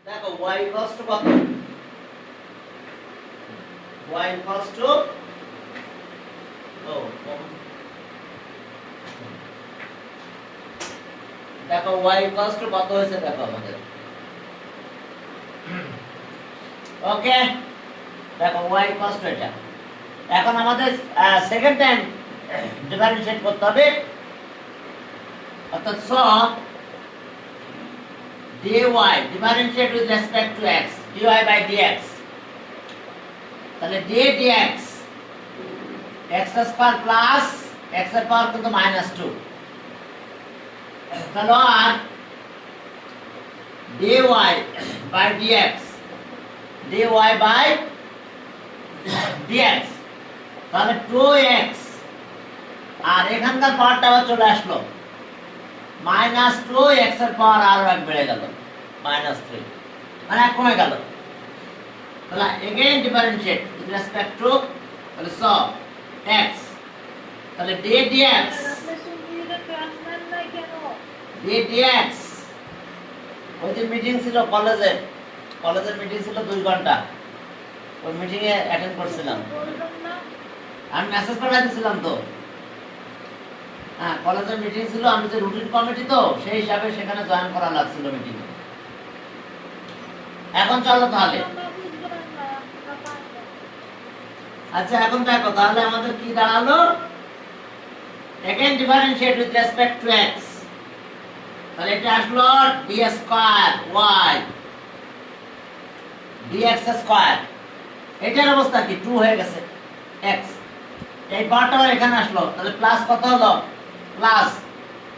দেখো y equals to কত, y equals to দেখো y ইকুয়ালস টু কত হয়েছে দেখো আমাদের। ওকে, দেখো y ইকুয়ালস টু এটা। এখন আমাদের সেকেন্ড টাইম ডিফারেন্সিয়েট করতে হবে, অর্থাৎ so dy differentiate with respect to x, dy by dx, তাহলে d dx x square plus x এর পাওয়ার কিন্তু -2, তাহলে আর dy by dx, dy by dx, তাহলে 2x, আর এখানকার পাওয়ারটা আবার চলে আসলো -2x এর পাওয়ার আরো এক বেড়ে গেল -3, মানে এক কমে গেল। তাহলে again differentiate with respect two, তাহলে সো x, তাহলে d dx, d dx, ওই যে মিটিং ছিল কলেজের মিটিং ছিল 2 ঘন্টা, ওই মিটিং এ অ্যাটেন্ড করছিলাম, আমি মেসেজ পাঠিয়ে দিয়েছিলাম তো। হ্যাঁ, কলেজের মিটিং ছিল, আমি যে রুটিন কমিটি তো সেই হিসাবে সেখানে জয়েন করা লাগছিল মিটিং এ। এখন চলো তাহলে, আচ্ছা এখন দেখো তাহলে আমাদের কি দাঁড়ালো, again differentiate with respect to x, তাহলে এটা আসলো d square y dx square, এটার অবস্থা কি 2 হয়ে গেছে x, এই পার্টটা এখানে আসলো, তাহলে প্লাস কত হলো, প্লাস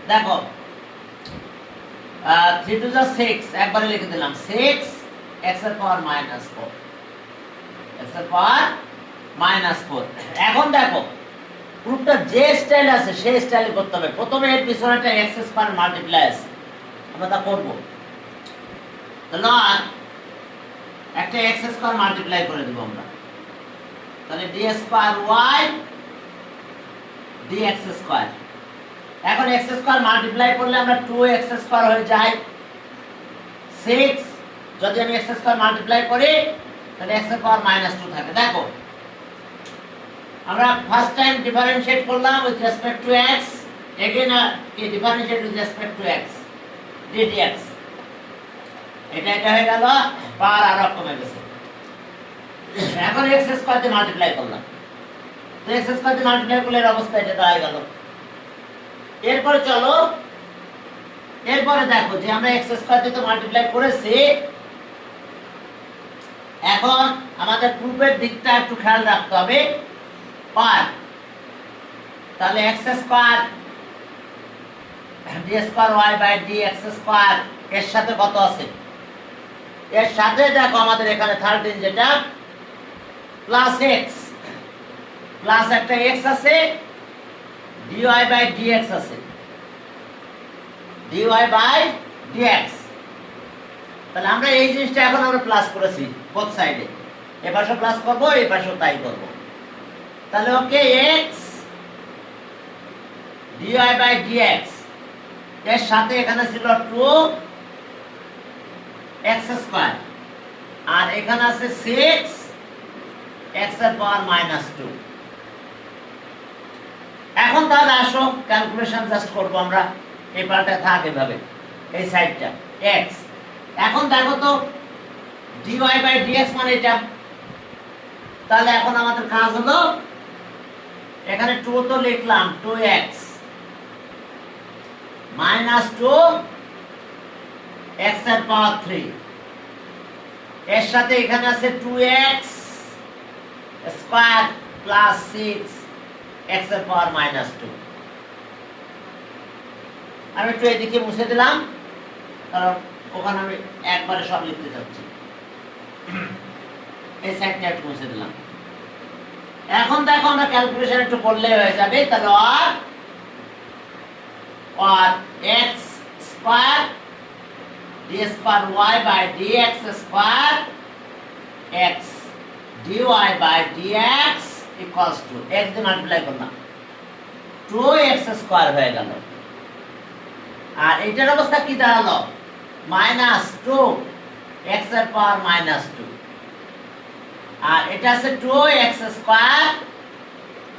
দেখো 3 টু 6, একবারে লিখে দিলাম 6 x এর পাওয়ার -4, x এর পাওয়ার -4। এখন দেখো প্রুফটা যে স্টাইল আছে সেই স্টাইলে করতে হবে। প্রথমে এর পিছনে একটা x স্কয়ার মাল্টিপ্লাই আছে, আমরা তা করব। তাহলে একটা x স্কয়ার মাল্টিপ্লাই করে দেব আমরা, তাহলে d square y dx square. এখন x স্কয়ার মাল্টিপ্লাই করলে আমরা 2x স্কয়ার হয়ে যায় 6, যদি আমি x স্কয়ার মাল্টিপ্লাই করি তাহলে x এর পাওয়ার -2 থাকে। দেখো আমরা ফার্স্ট টাইম ডিফারেন্সিয়েট করলাম with respect to x, again differentiate with respect to x, d dx, এটা হয়ে গেল, পাওয়ার আরো কমে গেছে। এখন x স্কয়ার দিয়ে মাল্টিপ্লাই করলাম, তো x স্কয়ার দিয়ে মাল্টিপ্লাই করলে এর অবস্থা এটা দাঁড়ায় গেল। এরপরে চলো, এরপরে দেখো যে আমরা x স্কয়ার দিয়ে তো মাল্টিপ্লাই করেছি, এখন আমাদের প্রুফের দিকটা একটু খেয়াল রাখতে হবে। পার, তাহলে x square d square y by dx square এর সাথে কত আছে, এর সাথে দেখো আমাদের এখানে 13 যেটা প্লাস x, প্লাস একটা x আছে, dy বাই dx আছে, dy বাই dx। তাহলে আমরা এই জিনিসটা এখন আমরা প্লাস করেছি বোথ সাইডে, এই পাশে প্লাস করব, এই পাশেও তাই করব। তাহলে ওকে x dy বাই dx এর সাথে এখানে ছিল 2x স্কয়ার, আর এখানে আছে 6 x এর পাওয়ার -2। এখন তাহলে আসো ক্যালকুলেশন জাস্ট করব আমরা, এই পার্টটা থাক এভাবে, এই সাইডটা x। এখন দেখো তো dy বাই dx মানে এটা, তাহলে এখন আমাদের কাজ হলো এখানে 2 তো লিখলাম, 2x -2 x এর পাওয়ার 3, এর সাথে এখানে আছে 2x স্কয়ার প্লাস 6 x এর পাওয়ার -2। আমি একটু এদিকে মুছে দিলাম, কারণ ওখানে আমি একবারে সব লিখতে চাচ্ছি, এই সাইডটা একটু মুছে দিলাম। এখন দেখো আমরা ক্যালকুলেশন একটু করলে হয়ে যাবে। তাহলে আর x square d square y by dx square x dy by dx equals to x দিয়ে মাল্টিপ্লাই করলাম 2x স্কয়ার হয়ে গেল। আর এটার অবস্থা কি দাঁড়ালো, -2 x এর পাওয়ার -2 আর এটা আছে 2x স্কয়ার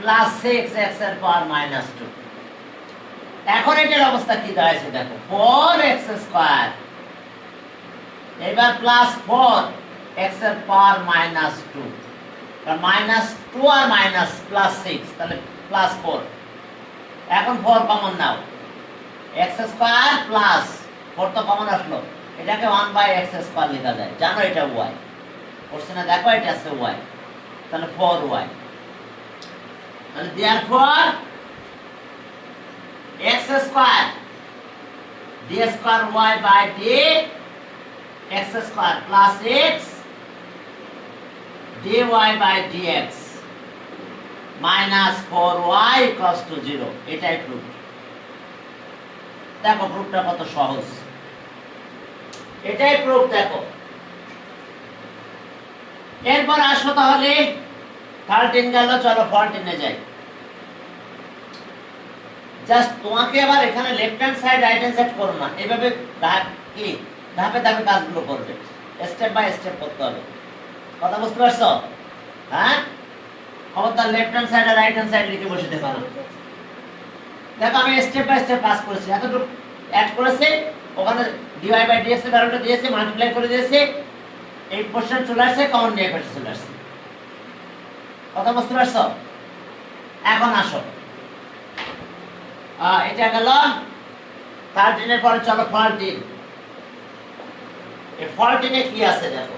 প্লাস 6x এর পাওয়ার -2 এখন এটার অবস্থা কি দাঁড়াইছে দেখো 4x স্কয়ার এবার প্লাস 4x এর পাওয়ার -2 আর -2 আর মাইনাস প্লাস 6 তাহলে প্লাস 4 এখন 4 কমন নাও x স্কয়ার প্লাস 4 তো কমন আসলো এটাকে 1/x স্কয়ার লেখা যায় জানো এটা y কোশ্চেনে দেখো এটা আছে y তাহলে 4y তাহলে therefore x square d square y by d x square plus x dy by dx minus 4y equals to 0 এটাই প্রুফ দেখো প্রুফটা কত সহজ এটাই প্রুফ দেখো এরপর আসো তাহলে 13 গেল চলো 14 এ যাই জাস্ট তোমাকে আবার এখানে left hand side right hand side করো না এভাবে কি ধাপে ধাপে কাজগুলো করবে স্টেপ বাই স্টেপ করতে হবে কথা বুঝতে পারছো হ্যাঁ খবরদার লেফট হ্যান্ড সাইড আর রাইট হ্যান্ড সাইড লিখে বসে দেখো দেখো আমি স্টেপ বাই স্টেপ কাজ করেছি এতটুকু অ্যাড করেছে ওখানে dy বাই dx এর ভ্যালুটা দিয়েছে মাল্টিপ্লাই করে দিয়েছে এই পোরশন চলে আসছে কমন নিয়ে পেটে চলে আসছে কথা বুঝতে পারছো এখন আসো এটা গেল 13 এর পরে চলো 14 এই 14 এ কি আছে দেখো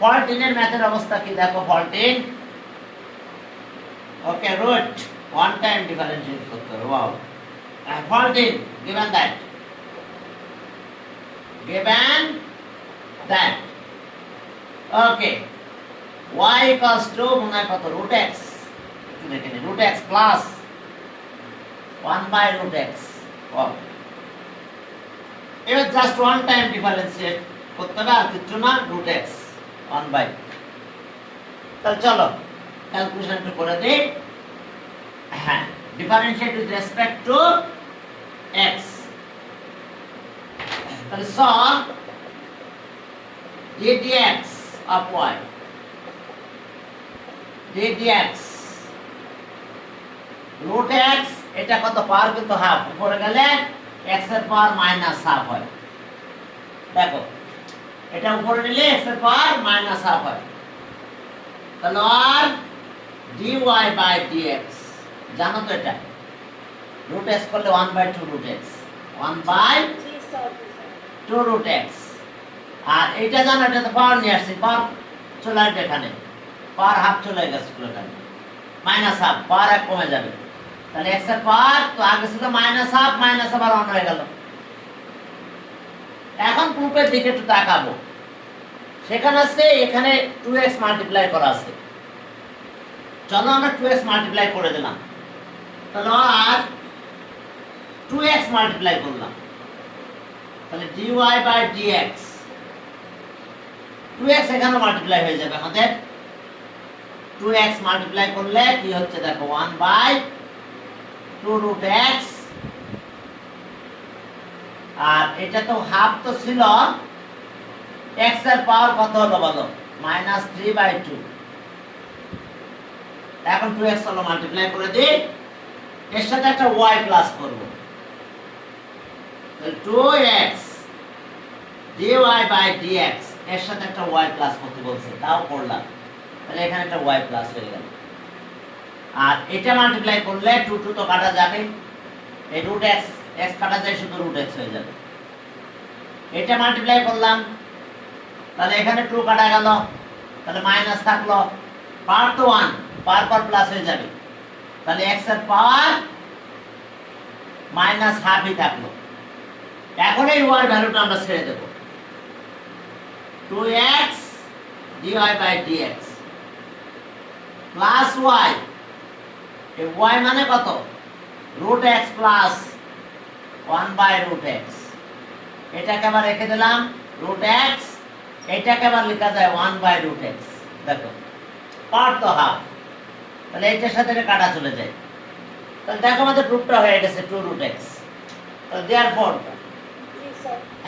14 এর ম্যাথের অবস্থা কি দেখো 14 okay root one time differentiate করতে হবে wow 14 given that okay y equals to মনে হয় কত root x একটু দেখে নি root x plus 1 by root x wow এবার জাস্ট ওয়ান টাইম ডিফারেন্সিয়েট করতে হবে আর কিছু না root x 1 by তাহলে চলো ক্যালকুলেশন একটু করে দেই হ্যাঁ differentiate with respect to x তাহলে সম dx of y dx root x এটা কত পাওয়ার কিন্তু হাফ উপরে গেলে x এর পাওয়ার মাইনাস হাফ হয় দেখো এটা উপরে নিলে x এর পাওয়ার মাইনাস হাফ হয় তাহলে আর dy by dx জানো তো এটা root x করলে 1/2 root x 1/2 root x আর এটা জানো এটা তো পাওয়ার নিয়ে আসছে পাওয়ার চলে আসবে এখানে পাওয়ার হাফ চলে গেছে এখানে মাইনাস হাফ পাওয়ার এক কমে যাবে তাহলে x এর পাওয়ার তো আগে ছিল মাইনাস হাফ মাইনাস আবার 1 হয়ে গেল এখন প্রুফের দিকে একটু তাকাবো সেখানে আছে এখানে 2x মাল্টিপ্লাই করা আছে চলো আমরা 2x মাল্টিপ্লাই করে দিলাম তাহলে আর 2x মাল্টিপ্লাই করলাম তাহলে dy by dx 2x এখানে মাল্টিপ্লাই হয়ে যাবে আমাদের 2x মাল্টিপ্লাই করলে কি হচ্ছে দেখো 1/2 root x আর এটা তো হাফ তো ছিল x এর পাওয়ার কত হলো বলো -3/2 এখন 2x হলো মাল্টিপ্লাই করে দিই এর সাথে একটা y প্লাস করব তাহলে 2x dy by dx এর সাথে একটা y প্লাস করতে বলছে তাও করলাম তাহলে এখানে একটা y প্লাস হয়ে গেল আর এটা মাল্টিপ্লাই করলে 2 2 তো কাটা যাবে এই root x x কাটা যায় শুধু root x হয়ে যাবে এটা মাল্টিপ্লাই করলাম তাহলে এখানে 2 কাটা গেল তাহলে মাইনাস থাকলো পাওয়ার তো 1 পাওয়ার পর প্লাস হয়ে যাবে তাহলে x এর পাওয়ার মাইনাস হাফই থাকলো এখন এই y ভ্যালুটা আমরা ছেড়ে দেব 2x dy by dx plus y এই y মানে কত root x plus 1 root x এটাকে আবার রেখে দিলাম root x এটাকে আবার লেখা যায় 1 root x দেখো পার্ট তো হাফ তাহলে এটার সাথে এটা কাটা চলে যায় তাহলে দেখো আমাদের প্রুফটা হয়ে গেছে 2 root x তাহলে देयरफॉर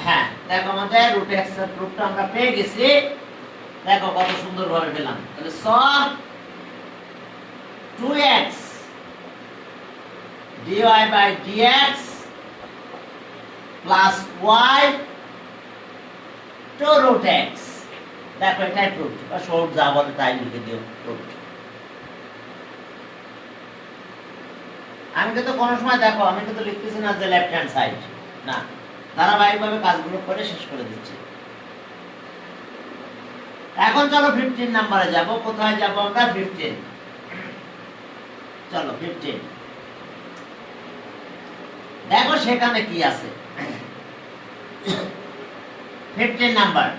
হ্যাঁ দেখো আমাদের রুট এক্স এর প্রুফটা আমরা পেয়ে গেছি। দেখো কত সুন্দর ভাবে পেলাম। তাহলে সব 2x dy by dx plus y to root x। দেখো এটাই প্রুফ, বা শর্ট যা বলে তাই লিখে দিও প্রুফ। আমি কিন্তু কোনো সময় দেখো আমি কিন্তু লিখতেছি না যে লেফট হ্যান্ড সাইড, না, ধারাবাহিকভাবে কাজগুলো করে শেষ করে দিচ্ছি। এখন চলো 15 নম্বরে যাব। কোথায় যাব আমরা? 15। চলো 15 দেখো সেখানে কি আছে। 15 নাম্বার।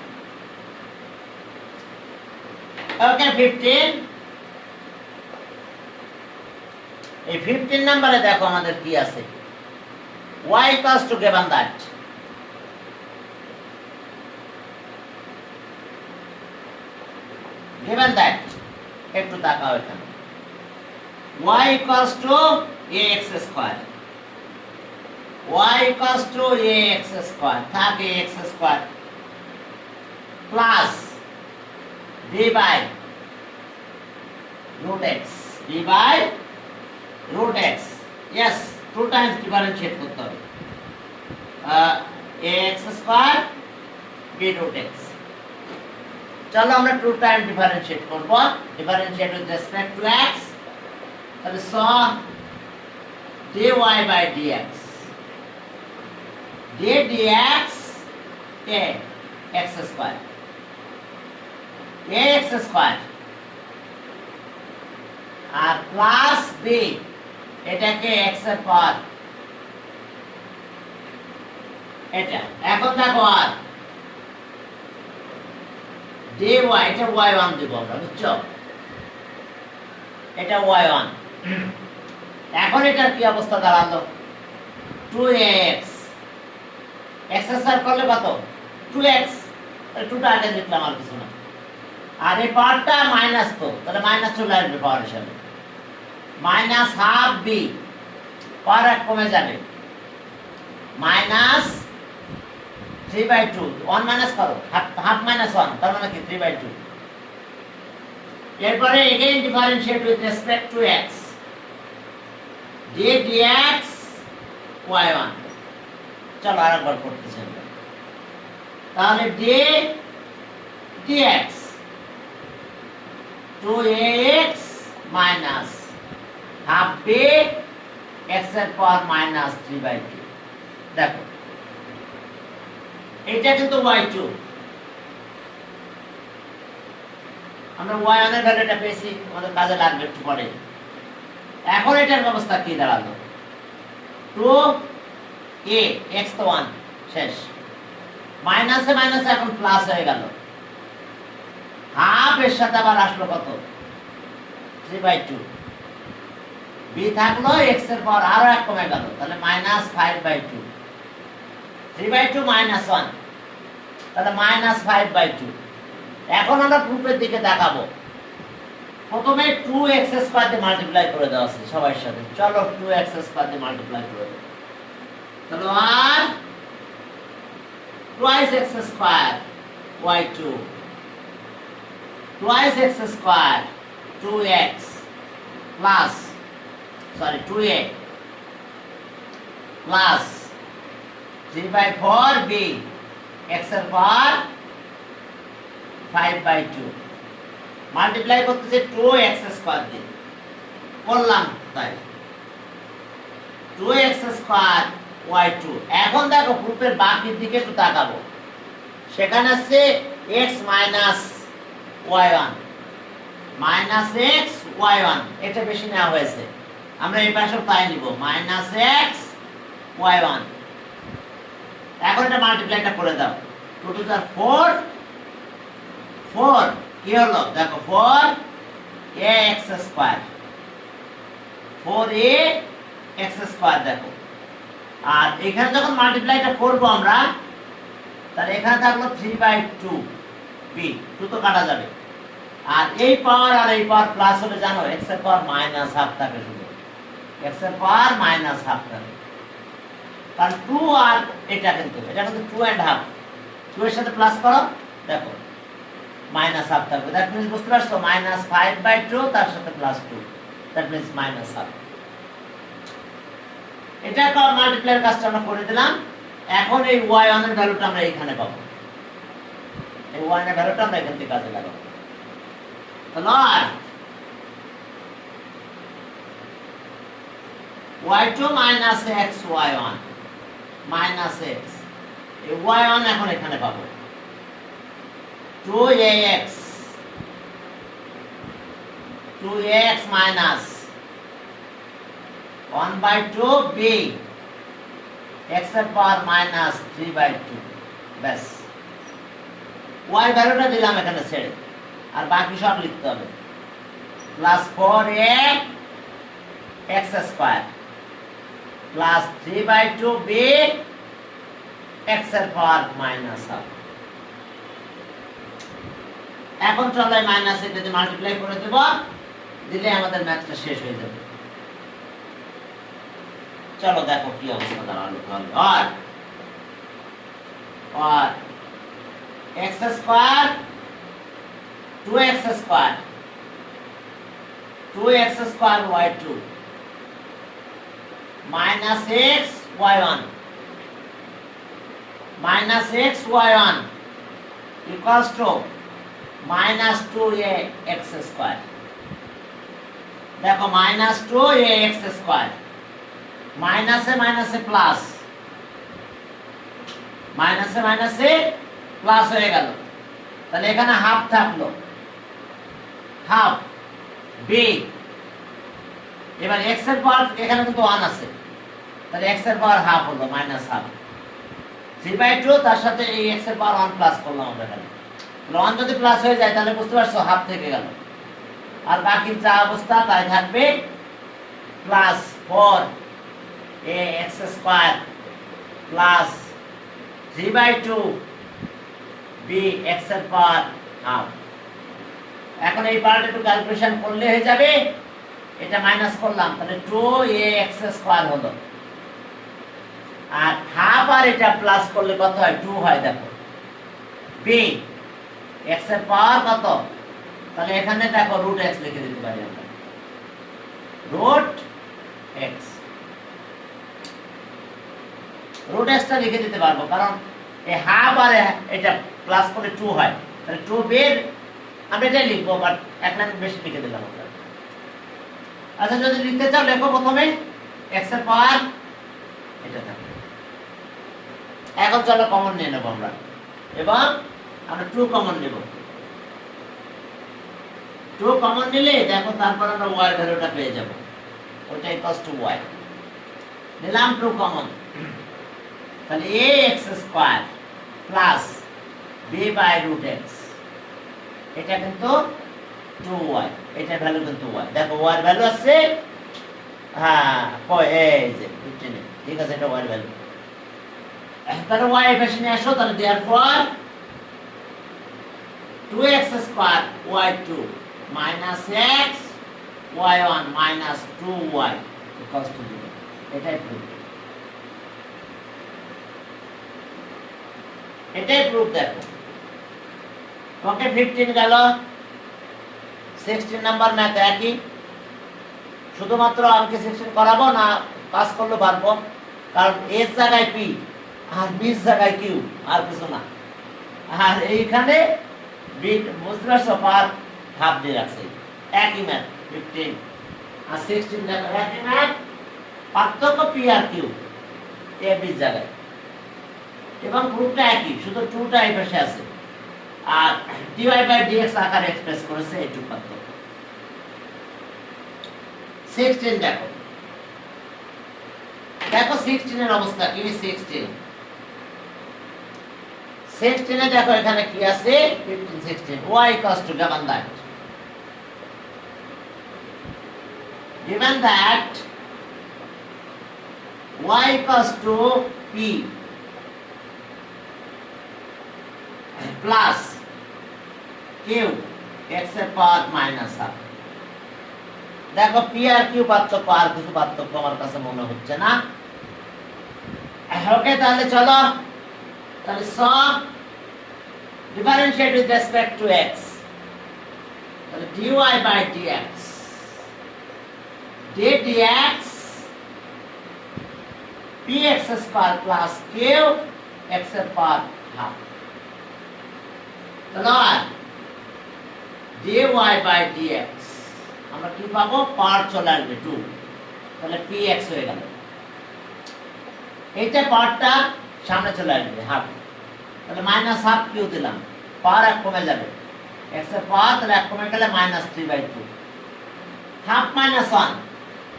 ওকে 15। এই 15 নম্বরে দেখো আমাদের কি আছে। y equals to given that একটু তাকাও এখানে। y equals to ax square, y equals to ax square থাকে ax square plus d by root x, d by root x। yes, 2 times differentiate করতে হবে। ax square b root x। চলো আমরা 2 time differentiate করব। Differentiate with respect to x। তাহলে স dy by dx, d dx a x square, a x square আর plus b, এটাকে x এর পাওয়ার এটা। এখন দেখো আর dy, এটা y1 দিব আমরা, বুঝছো? এটা y1। এখন এটার কি অবস্থা দাঁড়ালো? 2x, x স্কয়ার করলে কত? 2x। 2টা আগে লিখলাম, আর কিছু না। আর এই পাওয়ারটা মাইনাস, তো তাহলে মাইনাস চলে আসবে পাওয়ার হিসাবে। মাইনাস হাফ বি, পাওয়ার এক কমে যাবে, মাইনাস 3/2। 1 মাইনাস করো, হাফ মাইনাস 1, তার মানে কি 3/2। এরপরে again differentiate with respect to x, d dx y1। চলো আরেকবার করতেছি আমরা। তাহলে d dx 2ax minus half b x এর পাওয়ার minus 3/2। দেখো এটা কিন্তু y2, আমরা y1 এর ভ্যালুটা পেয়েছি, আমাদের কাজে লাগবে একটু পরে। এখন এটার ব্যবস্থা কি দাঁড়ালো? 2a x তো 1 শেষ, মাইনাসে মাইনাসে এখন প্লাস হয়ে গেল। হাফ এর সাথে আবার আসলো কত? 3/2। b থাকলো x এর পাওয়ার আরো এক কমে গেল, তাহলে মাইনাস 5/2। 3/2 মাইনাস 1, তাহলে মাইনাস 5/2। এখন আমরা প্রুফের দিকে তাকাবো। প্রথমে 2x স্কয়ার দিয়ে মাল্টিপ্লাই করে দেওয়া আছে সবার সাথে। চলো 2x স্কয়ার দিয়ে মাল্টিপ্লাই করে দেব। তাহলে আর twice x square y2 twice x square 2x plus 2a plus 3/4b x এর পাওয়ার 5/2 মাল্টিপ্লাই করতেছে 2x স্কয়ার দিয়ে, করলাম তাই 2x স্কয়ার y2। এখন দেখো প্রুফের বাকির দিকে একটু তাকাবো। সেখানে আছে x minus y1 minus x y1, এটা বেশি নেওয়া হয়েছে, আমরা এই পাশে তাই নিব minus x y1। এখন এটা মাল্টিপ্লাইটা করে দাও, 2 to the 4 4 কি হলো? দেখো 4ax স্কয়ার 4ax স্কয়ার। দেখো আর এখানে যখন মাল্টিপ্লাইটা করব আমরা, তাহলে এখানে থাকলো 3/2b, 2 তো কাটা যাবে। আর এই পাওয়ার আর এই পাওয়ার প্লাস হলে জানো x এর পাওয়ার মাইনাস হাফ থাকে, শুধু x এর পাওয়ার মাইনাস হাফ থাকে। কারণ 2 আর এটা কিন্তু 2 and half, 2 এর সাথে প্লাস করো, দেখো মাইনাস হাফ থাকবে। দ্যাট মিন্স বুঝতে পারছো, -5/2 তার সাথে +2, দ্যাট মিন্স -হাফ। এটা মাল্টিপ্লাইয়ের কাজটা আমরা করে দিলাম। এখন এই y1 এর ভ্যালুটা আমরা এখানে পাবো, এই y1 এর ভ্যালুটা আমরা এখান থেকে কাজে লাগাবো। তাহলে y2 minus x y1 minus x, এই y1 এখন এখানে পাবো 2ax minus 1/2 b x এর পাওয়ার minus 3/2, ব্যাস y ভ্যালুটা দিলাম এখানে ছেড়ে, আর বাকি সব লিখতে হবে। Plus 4a x square plus 3/2b x এর পাওয়ার -হাফ। এখন চলো মাইনাস এটা দিয়ে মাল্টিপ্লাই করে দেব, দিলে আমাদের ম্যাথটা শেষ হয়ে যাবে। চলো দেখো কি অবস্থা দাঁড়ালো তাহলে। আর x square 2x square 2x square y2 minus x y1 minus x y1 equals to minus 2ax square। देखो minus 2ax square, minus से minus से plus, minus से minus से plus হয়ে গেল। তাহলে এখানে হাফ থাকলো, হাফ b, এবার x এর পাওয়ার এখানে কিন্তু 1 আছে, তাহলে x এর পাওয়ার হাফ হলো -হাফ। 3/2 তার সাথে এই x এর পাওয়ার 1 প্লাস করলাম আমরা এখানে। 1 যদি প্লাস হয়ে যায় তাহলে বুঝতে পারছো হাফ থেকে গেল, আর বাকি যা অবস্থা তাই থাকবে। Plus 4ax square plus 3/2 b x এর পাওয়ার হাফ। এখন এই পার্টটা একটু ক্যালকুলেশন করলে হয়ে যাবে। এটা মাইনাস করলাম, তাহলে 2ax স্কয়ার হলো, আর হাফ আর এটা প্লাস করলে কত হয়? 2 হয়। দেখো b x এর পাওয়ার কত, তাহলে এখানে দেখো √x লিখে দিতে পারি আমরা, √x √x টা লিখে দিতে পারবো, কারণ এই হাফ আর এটা প্লাস করে 2 হয়, তাহলে 2b আমরা এটাই লিখবো, বাট এক লাইন বেশি লিখে দিলাম আমরা। আচ্ছা যদি লিখতে চাও লেখো প্রথমে x এর পাওয়ার এটা থাকবে। এখন চলো কমন নিয়ে নেব আমরা, এবং আমরা 2 কমন নেব। 2 কমন নিলে দেখো তারপর আমরা y এর ভ্যালুটা পেয়ে যাব, ওটা ইকুয়ালস টু y। নিলাম 2 কমন, তাহলে ax স্কয়ার প্লাস b/√x, এটা কিন্তু 2y, এটা ভ্যালু কিন্তু y। দেখো y এর ভ্যালু আছে, হ্যাঁ এই যে 15, ঠিক আছে, এটা y এর ভ্যালু। তাহলে y এর পাশে নিয়ে আসো, তাহলে therefore 2x square y2 minus x y1 minus 2y equals to 0, এটাই প্রুফ। এটাই প্রুফ। দেখো ওকে 15 গেল, 16 নাম্বার ম্যাথ একই, শুধুমাত্র আমাকে 16 করাবো না, পাস করলে পারবো, কারণ এর জায়গায় p আর b এর জায়গায় q, আর কিছু না। আর এইখানে বুঝতে পারছো, পার হাফ দিয়ে রাখছে, একই ম্যাথ 15 আর 16 দেখো একই ম্যাথ, পার্থক্য p আর q এ b এর জায়গায়, এবং প্রুফটা একই, শুধু 2টা এই পাশে আছে, আর dy/dx আকারে এক্সপ্রেস করেছে, এইটুকু পার্থক্য। 16 দেখো, দেখো 16 এর অবস্থা কি। 16 এ দেখো এখানে কি আছে, 15 16 y equals to given that y equals to p plus q x এর পাওয়ার -হাফ। দেখো p আর q পার্থক্য, আর কিছু পার্থক্য আমার কাছে মনে হচ্ছে না। ওকে, তাহলে চলো, তাহলে সব differentiate with respect to x, তাহলে dy by dx, dx px square plus q x এর পাওয়ার হাফ, তাহলে dy বাই dx আমরা কি পাবো, পাওয়ার চলে আসবে 2, তাহলে px হয়ে গেল। এইটা পাওয়ারটা সামনে চলে আসবে হাফ, তাহলে মাইনাস হাফ কিউ দিলাম, পাওয়ার এক কমে যাবে, x এর পাওয়ার তাহলে এক কমে গেলে -3/2, half minus 1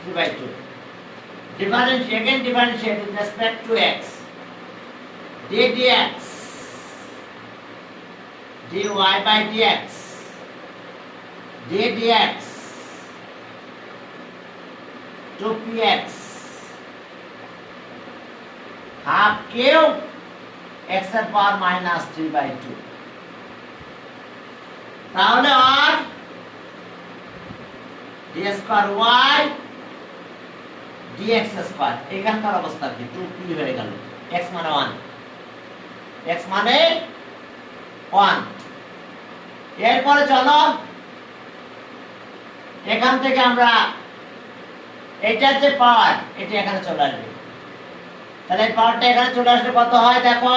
3/2, differentiate with respect to x, dx dy by dx, dx 2px half cube x এর পাওয়ার -3/2, তাহলে আর d square y dx square এখানকার অবস্থা কি 2p হয়ে গেল, x মানে 1, x মানে 1। এরপরে চলো এখান থেকে আমরা এটার যে পাওয়ার এটা এখানে চলে আসবে, তাহলে পাওয়ারটা এখানে চলে আসলে কত হয় দেখো,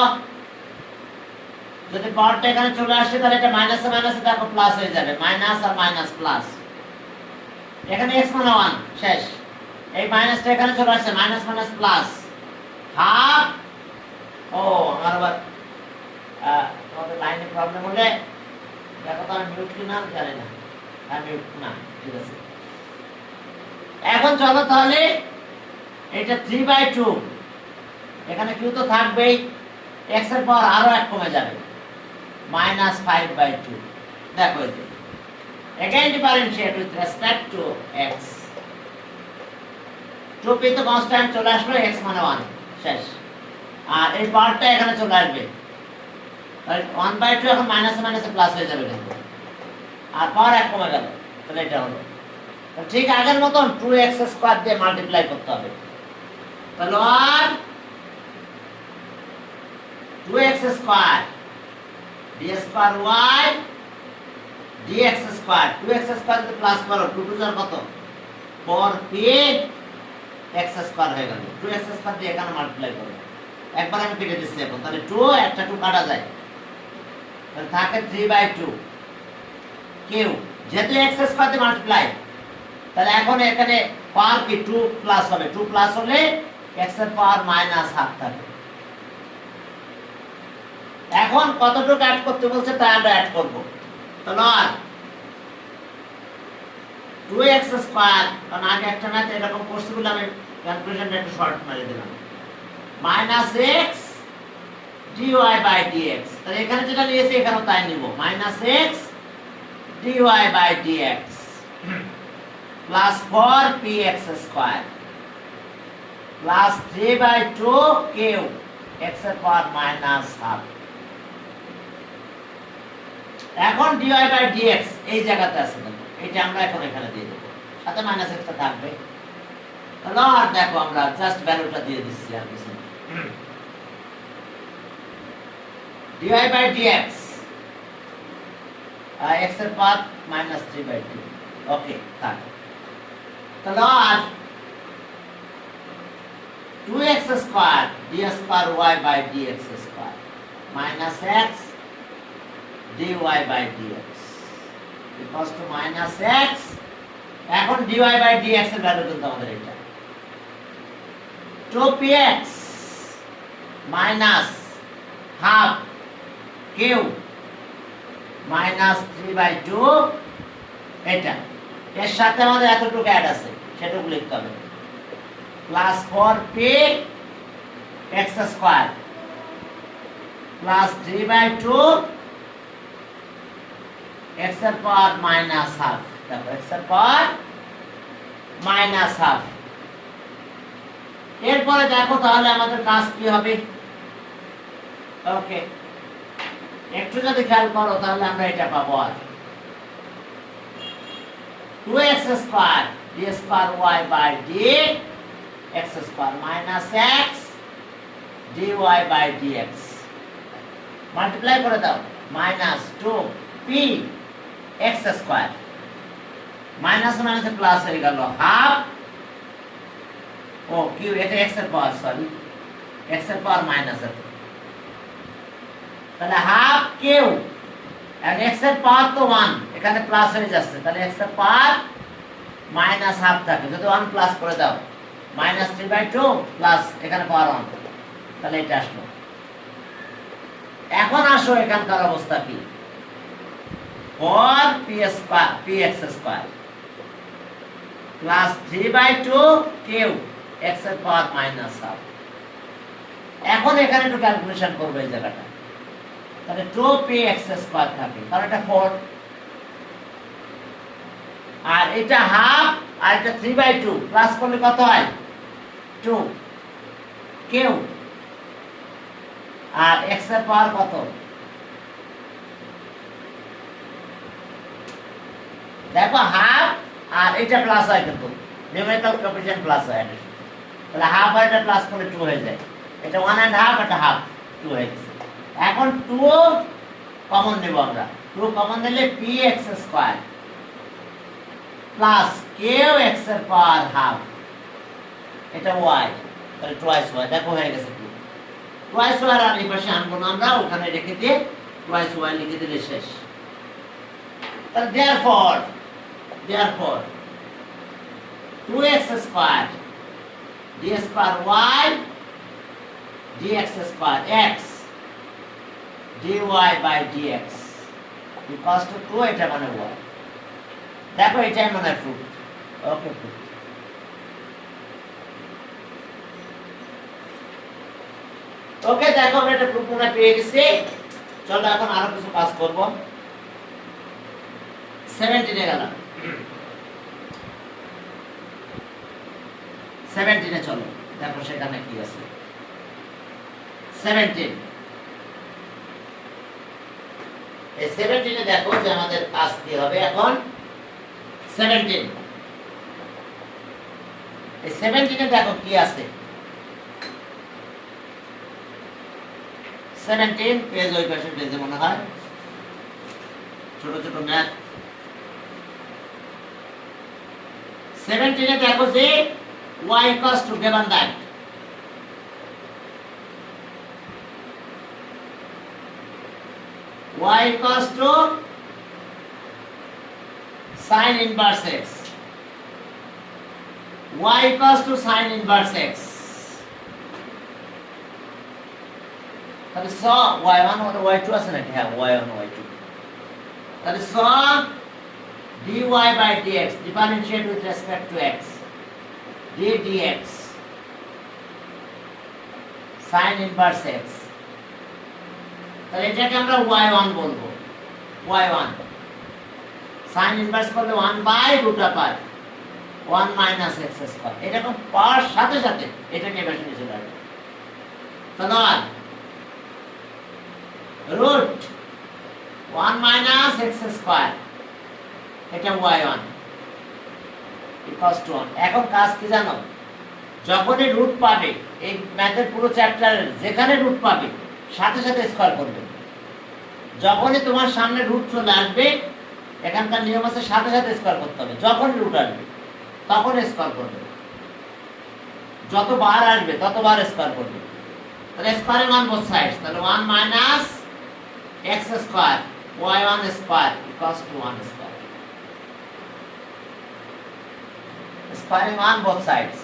যদি পাওয়ারটা এখানে চলে আসে তাহলে এটা মাইনাসে মাইনাসে দেখো প্লাস হয়ে যাবে, মাইনাস আর মাইনাস প্লাস, এখানে x মানে 1 শেষ, এই মাইনাসটা এখানে চলে আসছে, মাইনাস মাইনাস প্লাস হাফ। ও আমার আবার তোমাদের লাইনে প্রবলেম হলে দেখো তো আমি মিউট কি না জানি না, আমি মিউট না, ঠিক আছে। এখন চলো তাহলে এটা 3/2, এখানে কিউ তো থাকবেই, x এর পাওয়ার আরো এক কমে যাবে -5/2, দেখো এই যে again differentiate with respect to x, 2p তো কনস্ট্যান্ট চলে আসলো, x মানে 1 শেষ, আর এই পাওয়ারটা এখানে চলে আসবে, তাহলে 1/2 এখন মাইনাসে মাইনাসে প্লাস হয়ে যাবে কিন্তু, আর পাওয়ার এক কমে গেল, তাহলে এটা হলো ঠিক আগের মতন 2x স্কয়ার দিয়ে মাল্টিপ্লাই করতে হবে, তাহলে আর 2x square d square y dx square, 2x square যদি প্লাস করো 2 টু যার কত 4p x স্কয়ার হয়ে গেল, 2x স্কয়ার দিয়ে এখানে মাল্টিপ্লাই করো, একবার আমি কেটে দিচ্ছি এখন, তাহলে 2 একটা 2 কাটা যায়, তাহলে থাকে 3/2 q, যেহেতু x স্কয়ার দিয়ে মাল্টিপ্লাই, তাহলে এখন এখানে পাওয়ার কি 2 প্লাস হবে, 2 প্লাস হলে x এর পাওয়ার -1/2 থাকে। এখন কতটুকু অ্যাড করতে বলছে তাই আমরা অ্যাড করব, তাহলে আর 2x স্কয়ার, কারণ আগে একটা ম্যাথ এরকম করছি বলে আমি ক্যালকুলেশনটা একটু শর্ট মেরে দিলাম, -x dy বাই dx, তাহলে এখানে যেটা নিয়েছি এখানেও তাই নিব, -x dy by dx plus 4px square plus 3/2 q x এর পাওয়ার -1/2। এখন dy বাই dx এই জায়গাতে আছে দেখো, এটা আমরা এখন এখানে দিয়ে দেব, সাথে মাইনাস একটা থাকবে, তাহলে আর দেখো আমরা জাস্ট ভ্যালুটা দিয়ে দিচ্ছি আর কিছু না, dy বাই dx x এর পাওয়ার -3/2, ওকে থাক, তাহলে আর 2x square d square y by dx square -x dy by dx equals to -x, এখন dy by dx এর ভ্যালু কিন্তু আমাদের এটা 2px -half q -3/2, এটা এর সাথে আমাদের এতটুকু অ্যাড আছে সেটুকু লিখতে হবে, plus 4p x square plus 3/2 x এর পাওয়ার -half, দেখো x এর পাওয়ার -half। এরপরে দেখো তাহলে আমাদের কাজ কি হবে, ওকে একটু যদি খেয়াল করো তাহলে আমরা এটা পাবো, আর 2x square d square y by dx square -x dy by dx, multiply করে দাও, minus 2p x square, minus মাইনাসে প্লাস হয়ে গেল হাফ, ও কিউ এটা x এর পাওয়ার, সরি x এর পাওয়ার মাইনাস এর, তাহলে হাফ কিউ, আর x এর পাওয়ার তো 1, এখানে প্লাস হয়ে যাচ্ছে, তাহলে x এর পাওয়ার মাইনাস হাফ থাকে, যদি 1 প্লাস করে দাও মাইনাস 3/2 প্লাস এখানে পাওয়ার 1, তাহলে এটা আসলো। এখন আসো এখানকার অবস্থা কি, 4px square plus 3/2 Q x এর পাওয়ার মাইনাস হাফ। এখন এখানে একটু ক্যালকুলেশন করবো এই জায়গাটা, তাহলে 2px স্কয়ার থাকে, কারণ এটা 4, আর এটা হাফ, আর এটা 3/2 প্লাস করলে কত হয় 2 কিউ, আর x এর পাওয়ার কত, দেখো হাফ, আর এটা প্লাস হয়, কিন্তু নিউমেরিক্যাল কোএফিসিয়েন্ট প্লাস হয়, তাহলে হাফ আর এটা প্লাস করলে 2 হয়ে যায়, এটা 1.5, এটা হাফ, 2 হয়ে গেছে। এখন 2 কমন নেব আমরা, 2 কমন নিলে px square plus q x এর পাওয়ার হাফ, এটা y, তাহলে টুয়াইস y, দেখো হয়ে গেছে 2, টুয়াইস y আর এই পাশে আনবো না আমরা, ওখানে রেখে দিয়ে টুয়াইস y লিখে দিলে শেষ। তাহলে therefore 2x square d square y dx square x dy by dx equals to 2, এটা মানে y, দেখো এটাই মানে প্রুফ। ওকে, প্রুফ। ওকে, দেখো আমরা এটা প্রুফ মনে পেয়ে গেছি। চলো এখন আরো কিছু কাজ করব। 17 এ গেলাম, 17 এ চলো, দেখো সেখানে কি আছে। 17 এই 17 এ দেখো যে আমাদের কাজ কি হবে এখন। 17 এই 17 এ দেখো কি আছে। 17 পেজ ওই পাশে পেজে মনে হয় ছোট ছোট ম্যাথ। 17 এ দেখো যে y equals to given that y equals to sin inverse x, y equals to sin inverse x, তাহলে স y1 আর y2 আছে নাকি? হ্যাঁ, y1 y2, তাহলে স dy by dx differentiate with respect to x d dx sin inverse x, তাহলে এটাকে আমরা y1 বলবো। y1 sin inverse করলে 1 by root over 1 minus x square, এরকম পাওয়ার সাথে সাথে এটাকে এভাবে নিচে রাখবে। তাহলে root 1 minus x square, এটা y1 equals to 1। এখন কাজ কি জানো, যখনই রুট পাবে এই ম্যাথের পুরো চ্যাপ্টারের যেখানে রুট পাবে সাথে সাথে স্কয়ার করবে। যখনই তোমার সামনে রুট চলে আসবে, এখানকার নিয়ম আছে সাথে সাথে স্কয়ার করতে হবে। যখন রুট আসবে তখন স্কয়ার করবে, যতবার আসবে ততবার স্কয়ার করবে। তাহলে স্কয়ারের মান বোথ সাইডস, তাহলে 1 minus x square y1 square equals to 1 square, squaring on both sides।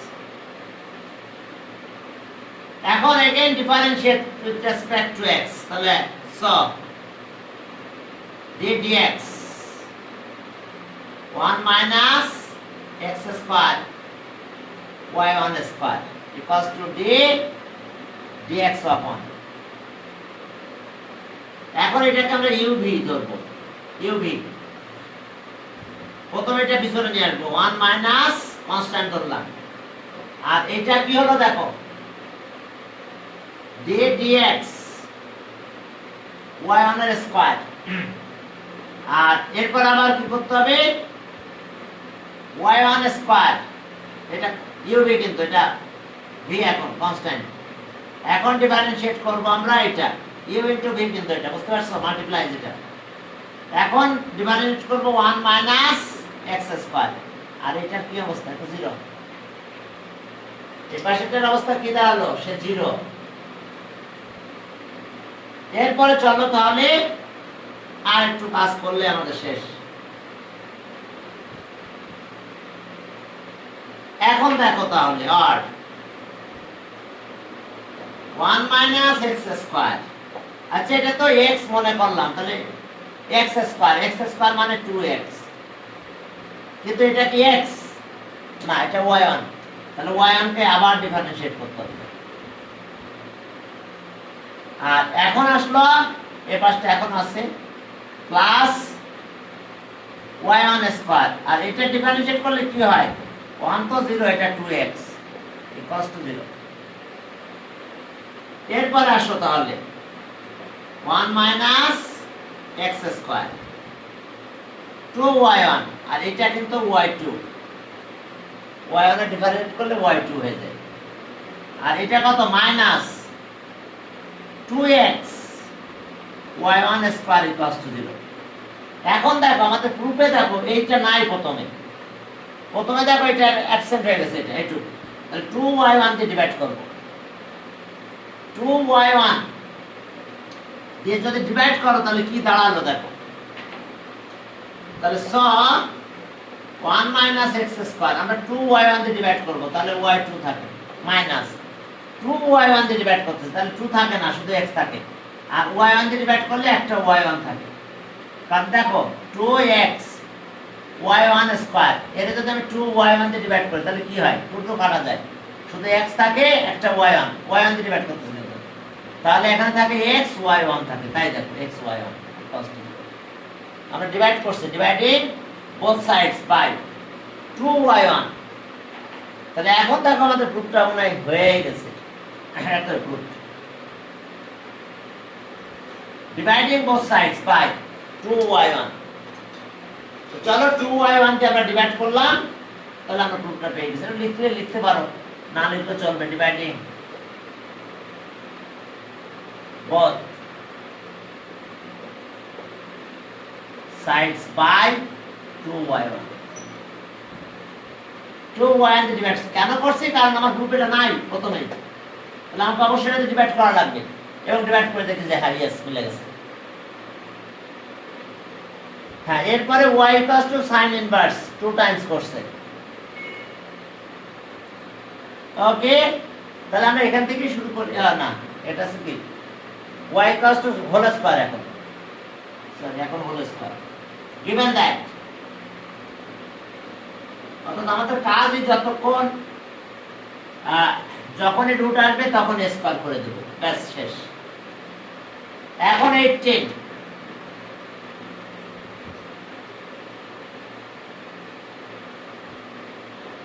এখন again differentiate with respect to x, তাহলে so d dx 1 minus x square y1 square equals to d dx upon, এখন এটাকে আমরা uv ধরব। uv প্রথমে এটা পিছনে নিয়ে আসবো, 1 মাইনাস কনস্ট্যান্ট ধরলাম, আর এটা কি হলো দেখো d dx y1 এর স্কয়ার, আর এরপর আবার কি করতে হবে y1 স্কয়ার, এটা uv কিন্তু এটা v এখন কনস্ট্যান্ট। এখন ডিফারেনশিয়েট করব আমরা এটা ইউ ইন্টু ভি কিন্তু এটা বুঝতে পারছো, মাল্টিপ্লাই যেটা। এখন ডিফারেন্স করবো 1 মাইনাস এক্স স্কয়ার, আর এটার কি অবস্থা? এটা 0। এই পাশেটার অবস্থা কি দাঁড়ালো? সে 0। এরপরে চলো তাহলে আর একটু কাজ করলে আমাদের শেষ। এখন দেখো তাহলে আর 1 মাইনাস এক্স স্কয়ার, আচ্ছা এটা তো x মনে করলাম, তাহলে x স্কয়ার মানে 2x, কিন্তু এটা কি x না, এটা y1, তাহলে y1 কে আবার ডিফারেন্সিয়েট করতে হবে। আর এখন আসলো এই পাশটা এখন আছে প্লাস y1 স্কয়ার, আর এটা ডিফারেন্সিয়েট করলে কি হয়? 1 তো 0, এটা 2x ইকুয়ালস টু 0। এরপর আসো তাহলে 1 মাইনাস এক্স স্কয়ার 2y1, আর এটা কিন্তু y2, y1 এর ডিফারেন্সিয়েট করলে y2 হয়ে যায়। আর এটা কত? Minus 2x y1 square equals to 0। এখন দেখো আমাদের প্রুফে দেখো এইটা নাই, প্রথমে দেখো এটা অ্যাবসেন্ট হয়ে গেছে, এটা এইটুকু, তাহলে 2y1 দিয়ে ডিভাইড করব। 2y1 দিয়ে যদি ডিভাইড করো তাহলে কি দাঁড়ালো দেখো, তাহলে 1 মাইনাস এক্স স্কয়ার, আমরা 2y1 দিয়ে ডিভাইড করব, তাহলে y2 থাকে, মাইনাস 2y1 দিয়ে ডিভাইড করতেছে, তাহলে 2 থাকে না, শুধু x থাকে, আর y1 দিয়ে ডিভাইড করলে একটা y1 থাকে। কারণ দেখো 2x y1 স্কয়ার, এর যদি আমি 2y1 দিয়ে ডিভাইড করি তাহলে কি হয়? 2 তো কাটা যায়, শুধু x থাকে, একটা y1 দিয়ে ডিভাইড করতেছে, তাহলে এখানে থাকে x y1 থাকে, তাই দেখো x y1 আমরা ডিভাইড করছি, dividing both sides by 2y1। তাহলে এখন দেখো আমাদের প্রুফটা মনে হয় হয়ে গেছে, একটা proof dividing both sides by 2y1। তো চলো 2y1 কে আমরা ডিভাইড করলাম, তাহলে আমরা প্রুফটা পেয়ে গেছি। লিখতে পারো, না লিখলে চলবে, dividing both sides by 2y1। 2y1 দিয়ে ডিভাইড কেন করছি? কারণ আমার গ্রুপ এটা নাই প্রথমেই, তাহলে আমাকে অবশ্যই এটা ডিভাইড করা লাগবে, এবং ডিভাইড করে দেখি যে হ্যাঁ ইয়েস মিলে গেছে। হ্যাঁ, এরপরে y equals to sin inverse 2 Times করছে। ওকে, তাহলে আমরা এখান থেকে শুরু করি। না, এটা আছে কি y equals to whole square, এখন whole square given that, অর্থাৎ আমাদের কাজই যতক্ষণ যখনই রুট আসবে তখন স্কয়ার করে দেব, ব্যাস শেষ। এখন 18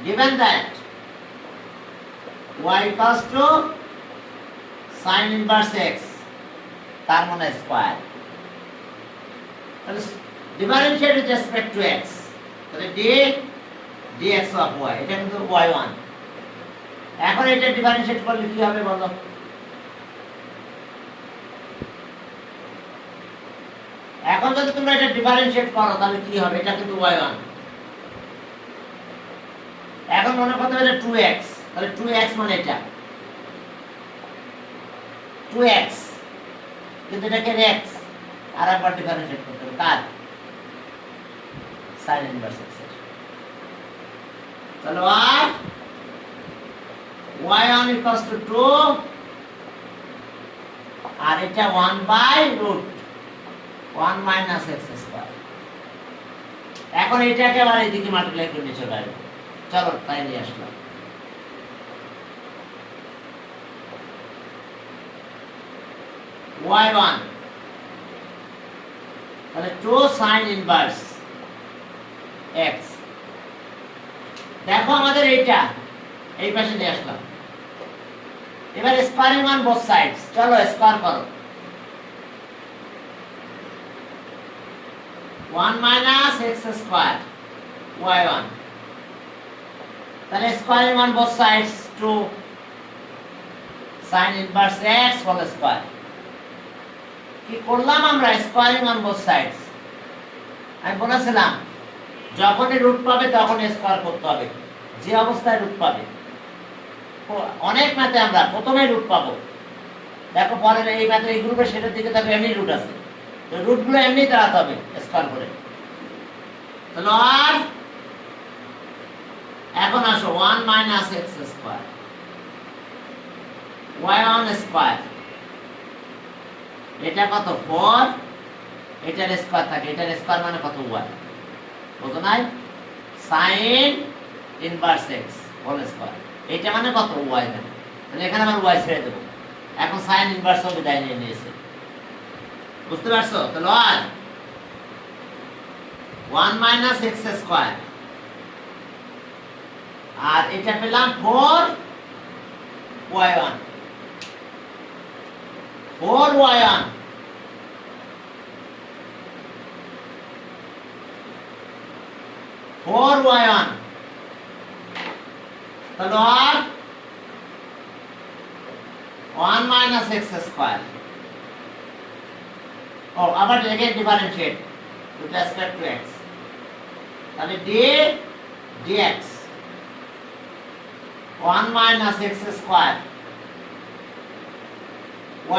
given that y equals to sin inverse x, তার মানে স্কয়ার, তাহলে differentiate with respect to x, তাহলে dx অফ y, এটা কিন্তু y1। এখন এটা ডিফারেন্সিয়েট করলে কি হবে বলো? এখন যদি তোমরা এটা ডিফারেন্সিয়েট করো তাহলে কি হবে? এটা কিন্তু y1। এখন মনে করতে হবে 2x, তাহলে 2x মানে এটা 2x, কিন্তু এটাকে x আর একবার ডিফারেন্সিয়েট করতে হবে, কার? sin inverse x। তাহলে আর y1 equals to 2, আর এটা 1 by root 1 minus x square. এখন এটাকে আবার এইদিকে মাল্টিপ্লাই করে নিয়ে চলে আসবে। চলো তাই নিয়ে আসলাম। y1 তাহলে 2 sin ইনভার্স x। দেখো আমাদের এইটা এই পাশে নিয়ে আসলাম। এবার স্কয়ারিং অন বোথ সাইডস, চলো স্কয়ার করো। 1 মাইনাস x স্কয়ার y1, তাহলে squaring on both sides 2 sin inverse x whole square. কি করলাম আমরা, স্কোয়ারিং অন বোথ সাইডস। আমি বলেছিলাম যখনই রুট পাবে তখন স্কোয়ার করতে হবে, যে অবস্থায় রুট পাবে। অনেক ম্যাথে আমরা প্রথমে রুট পাবো, দেখো পরের এই ম্যাথে এই গ্রুপে সেটার দিকে দেখো এমনি রুট আছে, তো রুটগুলো এমনি দাঁড়াতে হবে স্কোয়ার করে। তাহলে আর এখন আসো 1 minus x square y1 square, এটা কত 4, এটার স্কোয়ার থাকে, এটার স্কোয়ার মানে কত y, বুঝো নাই, sin inverse x whole square, এটা মানে কত y, তাহলে এখানে আমরা y ছেড়ে দেব, এখন sin ইনভার্স ও বিদায় নিয়ে নিয়েছে, বুঝতে পারছো? তাহলে আর 1 মাইনাস এক্স স্কোয়ার, আর এটা পেলাম 4y1, 4y1 4y1, তাহলে আর 1 মাইনাস এক্স স্কোয়ার, ও আবার এটাকে differentiate with respect to x, তাহলে d dx 1 minus x square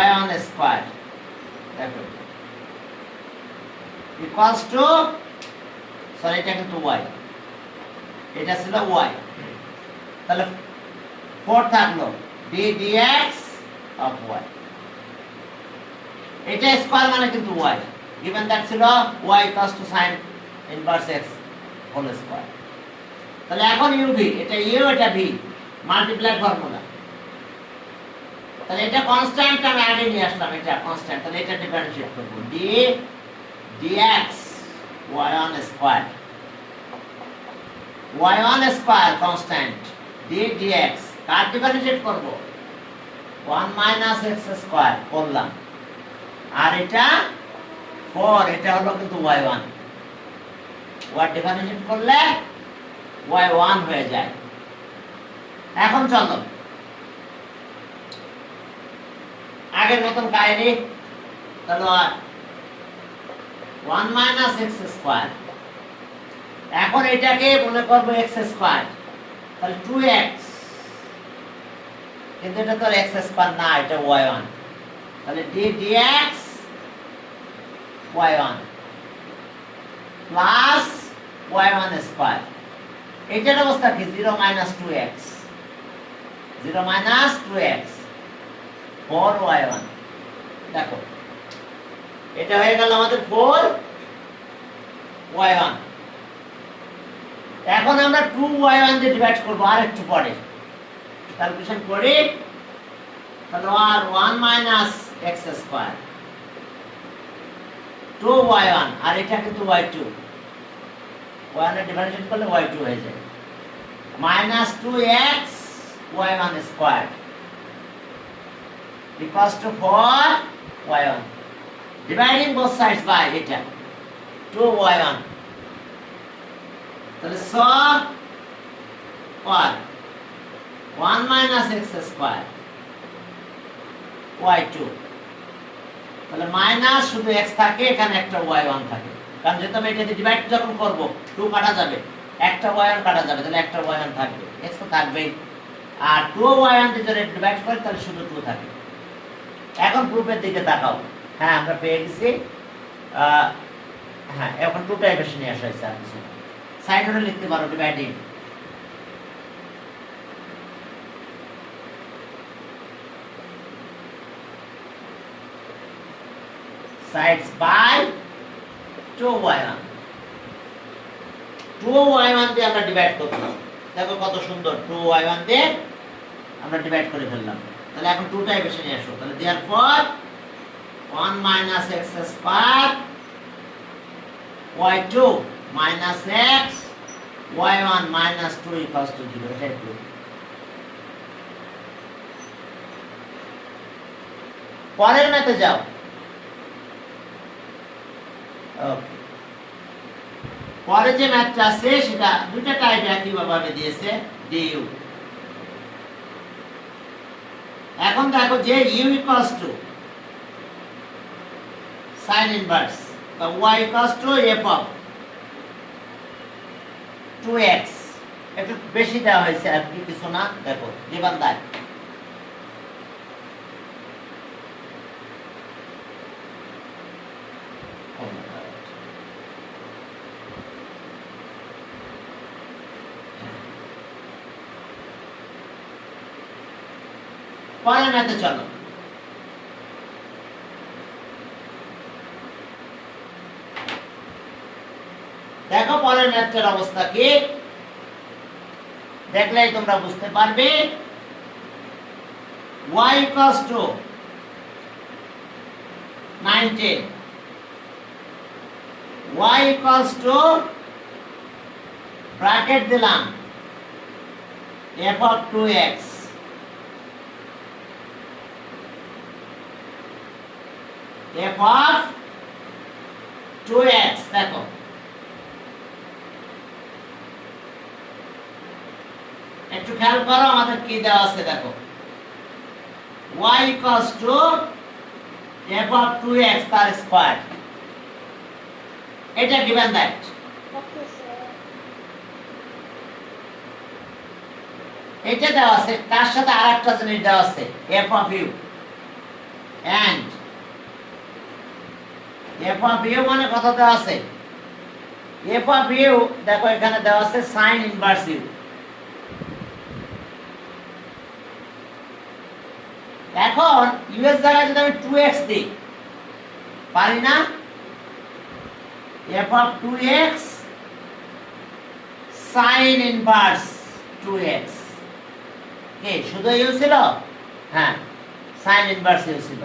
y1 square, দেখো ইকুয়ালস টু, সরি এটা কিন্তু y, এটা ছিল y, তাহলে 4 থাকলো d dx of y, এটা স্কয়ার মানে কিন্তু y, given that ছিল y equals to sin inverse x whole square, তাহলে এখন uv, এটা u এটা v, মাল্টিপ্লাই ফর্মুলা, তাহলে এটা কনস্ট্যান্ট আমি আগে নিয়ে আসলাম, এটা কনস্ট্যান্ট, তাহলে এটা ডিফারেন্সিয়েট করব d dx y1 square, y1 square constant, d dx কার ডিফারেন্সিয়েট করব, 1 মাইনাস এক্স স্কয়ার করলাম, আর এটা 4, এটা হলো কিন্তু y1, y ডিফারেন্সিয়েট করলে y1 হয়ে যায়। এখন চলো আগের মতন কাহিনী, তাহলে 1 মাইনাস এক্স স্কয়ার, এখন এটাকে মনে করব এক্স স্কয়ার, তাহলে 2x, কিন্তু এটা তো এক্স স্কয়ার না, এটা y1, তাহলে d dx y1 plus y1 square, এটার অবস্থা কি 0 minus 2x, 0 minus 2x 4y1, দেখো এটা হয়ে গেল আমাদের 4y1, এখন আমরা 2y1 দিয়ে ডিভাইড করব আর একটু পরে, ক্যালকুলেশন করি, তাহলে আর 1 মাইনাস এক্স স্কয়ার 2y1, আর এটা কিন্তু y2, y1 এর ডিফারেন্সিয়েট করলে y2 হয়ে যায়, minus 2x y1 square equals to 4y1, dividing both sides by এটা 2y1, তাহলে so what 1 minus x square y2, তাহলে মাইনাস শুধু x থাকে, এখানে একটা y1 থাকে, কারণ যেহেতু আমি এটা দিয়ে ডিভাইড যখন করব 2 কাটা যাবে, একটা y1 কাটা যাবে, তাহলে একটা y1 থাকবে, x তো থাকবেই, আর 2y1 দিয়ে যদি ডিভাইড করি তাহলে শুধু 2 থাকে। এখন প্রুফের দিকে তাকাও, হ্যাঁ আমরা পেয়ে গেছি, হ্যাঁ এখন 2টাই বেশি নিয়ে আসা হয়েছে, আর কিছু সাইড নোটে লিখতে পারো dividing, sides by 2y1, 2y1 দিয়ে আমরা ডিভাইড করলাম, দেখো কত সুন্দর 2y1 দিয়ে আমরা ডিভাইড করে ফেললাম, তাহলে এখন 2টাই বেশি নিয়ে আসো, তাহলে therefore 1 minus x square y2 minus x y1 minus 2 equals to 0, এটাই প্রুফ। পরের ম্যাথে যাও, ওকে, পরে যে ম্যাথটা আছে সেটা দুইটা টাইপ একই ভাবে দিয়েছে, du, এখন দেখো যে u equals to sign inverse তো y equals to f of 2x একটু বেশি দেওয়া হয়েছে আর কি কিছু না দেখো গিভেন দ্যাট পরের ম্যাথে চলো দেখো পরের ম্যাথের অবস্থা কি দেখলেই তোমরা বুঝতে পারবে y equals to 19 y equals to bracket দিলাম f of 2x f of 2x দেখো একটু খেয়াল করো আমাদের কি দেওয়া আছে দেখো y equals to f of 2x তার স্কয়ার এটা given that এটা দেওয়া আছে তার সাথে আরেকটা জিনিস দেওয়া আছে f of u and f of u মানে কত দেওয়া আছে f of u দেখো এখানে দেওয়া আছে sin inverse u এখন u এর জায়গায় যদি আমি 2x দিই পারি না f of 2x sin inverse 2x কে শুধু u ছিল হ্যাঁ sin inverse u ছিল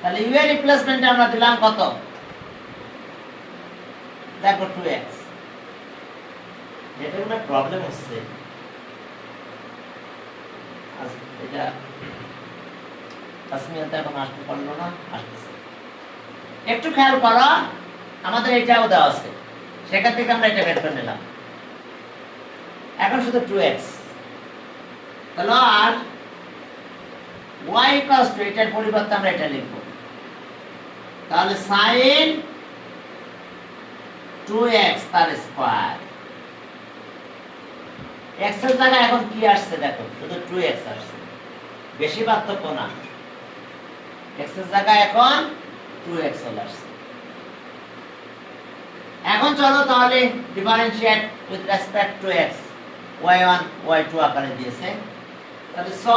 তাহলে u এর রিপ্লেসমেন্ট আমরা দিলাম কত দেখো 2x এটা একটা প্রবলেম হচ্ছে এটা তাসমিয়াতে এখন আসতে পারলো না আসতেছে একটু খেয়াল করো আমাদের এটাও দেওয়া আছে সেখান থেকে আমরা এটা বের করে নিলাম এখন শুধু 2x তাহলে আর y equals to এটার পরিবর্তে আমরা এটা লিখব তাহলে sin 2x তার স্কয়ার x এর জায়গায় এখন কি আসছে দেখো শুধু 2x আসছে বেশি পার্থক্য না x এর জায়গায় এখন 2x চলে আসছে এখন চলো তাহলে differentiate with respect to x y1 y2 আকারে দিয়েছে তাহলে স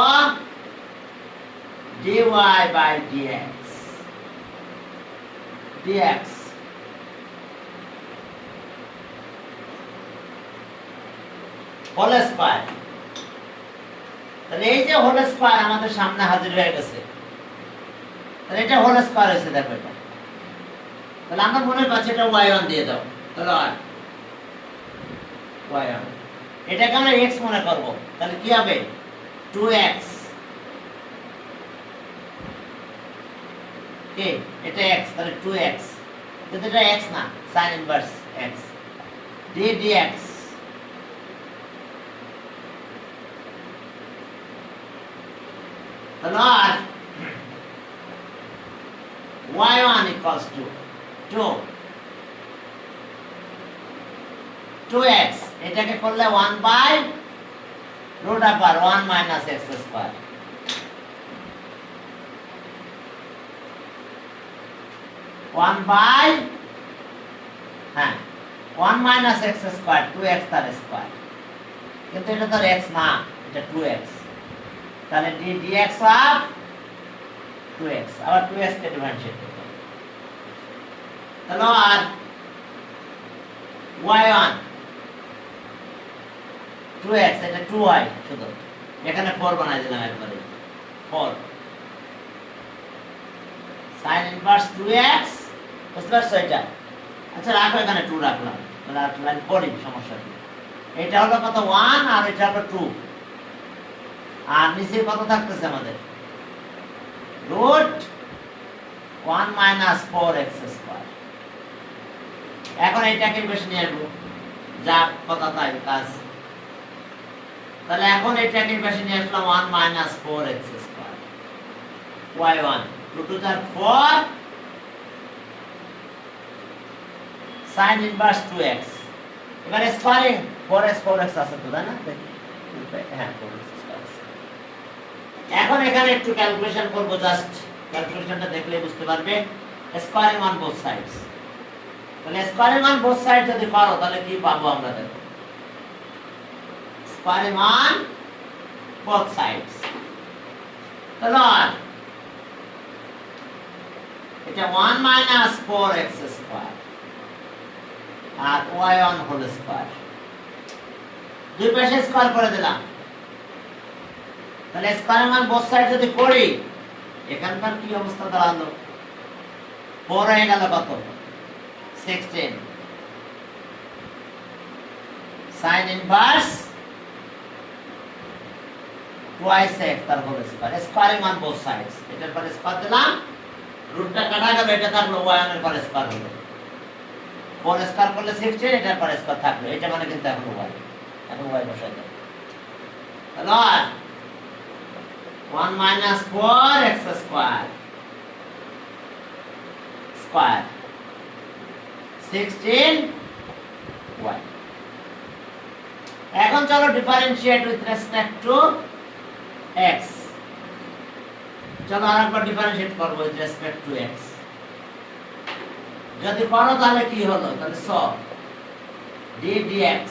dy by dx dx whole square তাহলে এই যে হোল স্কয়ার আমাদের সামনে হাজির হয়ে গেছে তাহলে এটা হোল স্কয়ার হয়েছে দেখো এটা তাহলে আমরা মনে করছি এটা y1 দিয়ে দাও তাহলে আর y1 এটাকে আমরা x মনে করব তাহলে কি হবে 2x কে এটা x তাহলে 2x কিন্তু এটা x না sin inverse x dx তাহলে আর y1 equals to 2x এটাকে করলে 1 by root over 1 minus x square 1 by হ্যাঁ 1 minus x square 2x তার স্কয়ার কিন্তু এটা তো x না এটা 2x তাহলে dx of 2x আবার 2x কে ডিফারেনশিয়েট করতে হবে তাহলে আর y1 2x এটা 2y শুধু এখানে 4 বানাই দিলাম একবারে 4 sin inverse 2x বুঝতে পারছো এটা আচ্ছা রাখো এখানে 2 রাখলাম তাহলে আর লাইন করি সমস্যা কি এটা হলো কত 1 আর এটা হলো 2 আর নিচে কত থাকতেছে আমাদের root 1 minus 4x square এখন এটাকে বেশি নিয়ে আসবো যা কথা তাই কাজ তাহলে এখন এটাকে বেশি নিয়ে আসলাম 1 minus 4x square y1 2 to the 4 sin inverse 2x। এবারে স্কয়ারিং 4x আছে তো তাই না? হ্যাঁ 4x স্কয়ার আছে। এখন এখানে একটু ক্যালকুলেশন করব, জাস্ট ক্যালকুলেশনটা দেখলে বুঝতে পারবে। স্কয়ারিং অন বোথ সাইডস, তাহলে স্কয়ারিং অন বোথ সাইড যদি করো তাহলে কি পাবো আমরা? দেখো স্কয়ারিং অন বোথ সাইডস, তাহলে এটা 1 মাইনাস 4x স্কয়ার আর y1 হোল স্কয়ার, দুই পাশে স্কয়ার করে দিলাম। তাহলে স্কয়ারিং অন বোথ সাইড যদি করি, এখানকার কি অবস্থা দাঁড়ালো? 4 হয়ে গেল কত? 16 sin ইনভার্স twice x তার whole square, squaring on both sides. এটার পরে স্কয়ার দিলাম, রুটটা কাটা গেল, এটা থাকলো y1 এর পরে স্কয়ার হলো। 4 স্কয়ার করলে 16, এটার পরে স্কয়ার থাকলো, এটা মানে কিন্তু এখন y, এখন y বসাই দাও। তাহলে 1 minus 4x square square 16y। এখন চলো differentiate with respect to x। চলো আরেকবার ডিফারেন্সিয়েট করব উইথ রেসপেক্ট টু x। যদি করো তাহলে কি হলো? তাহলে সব d dx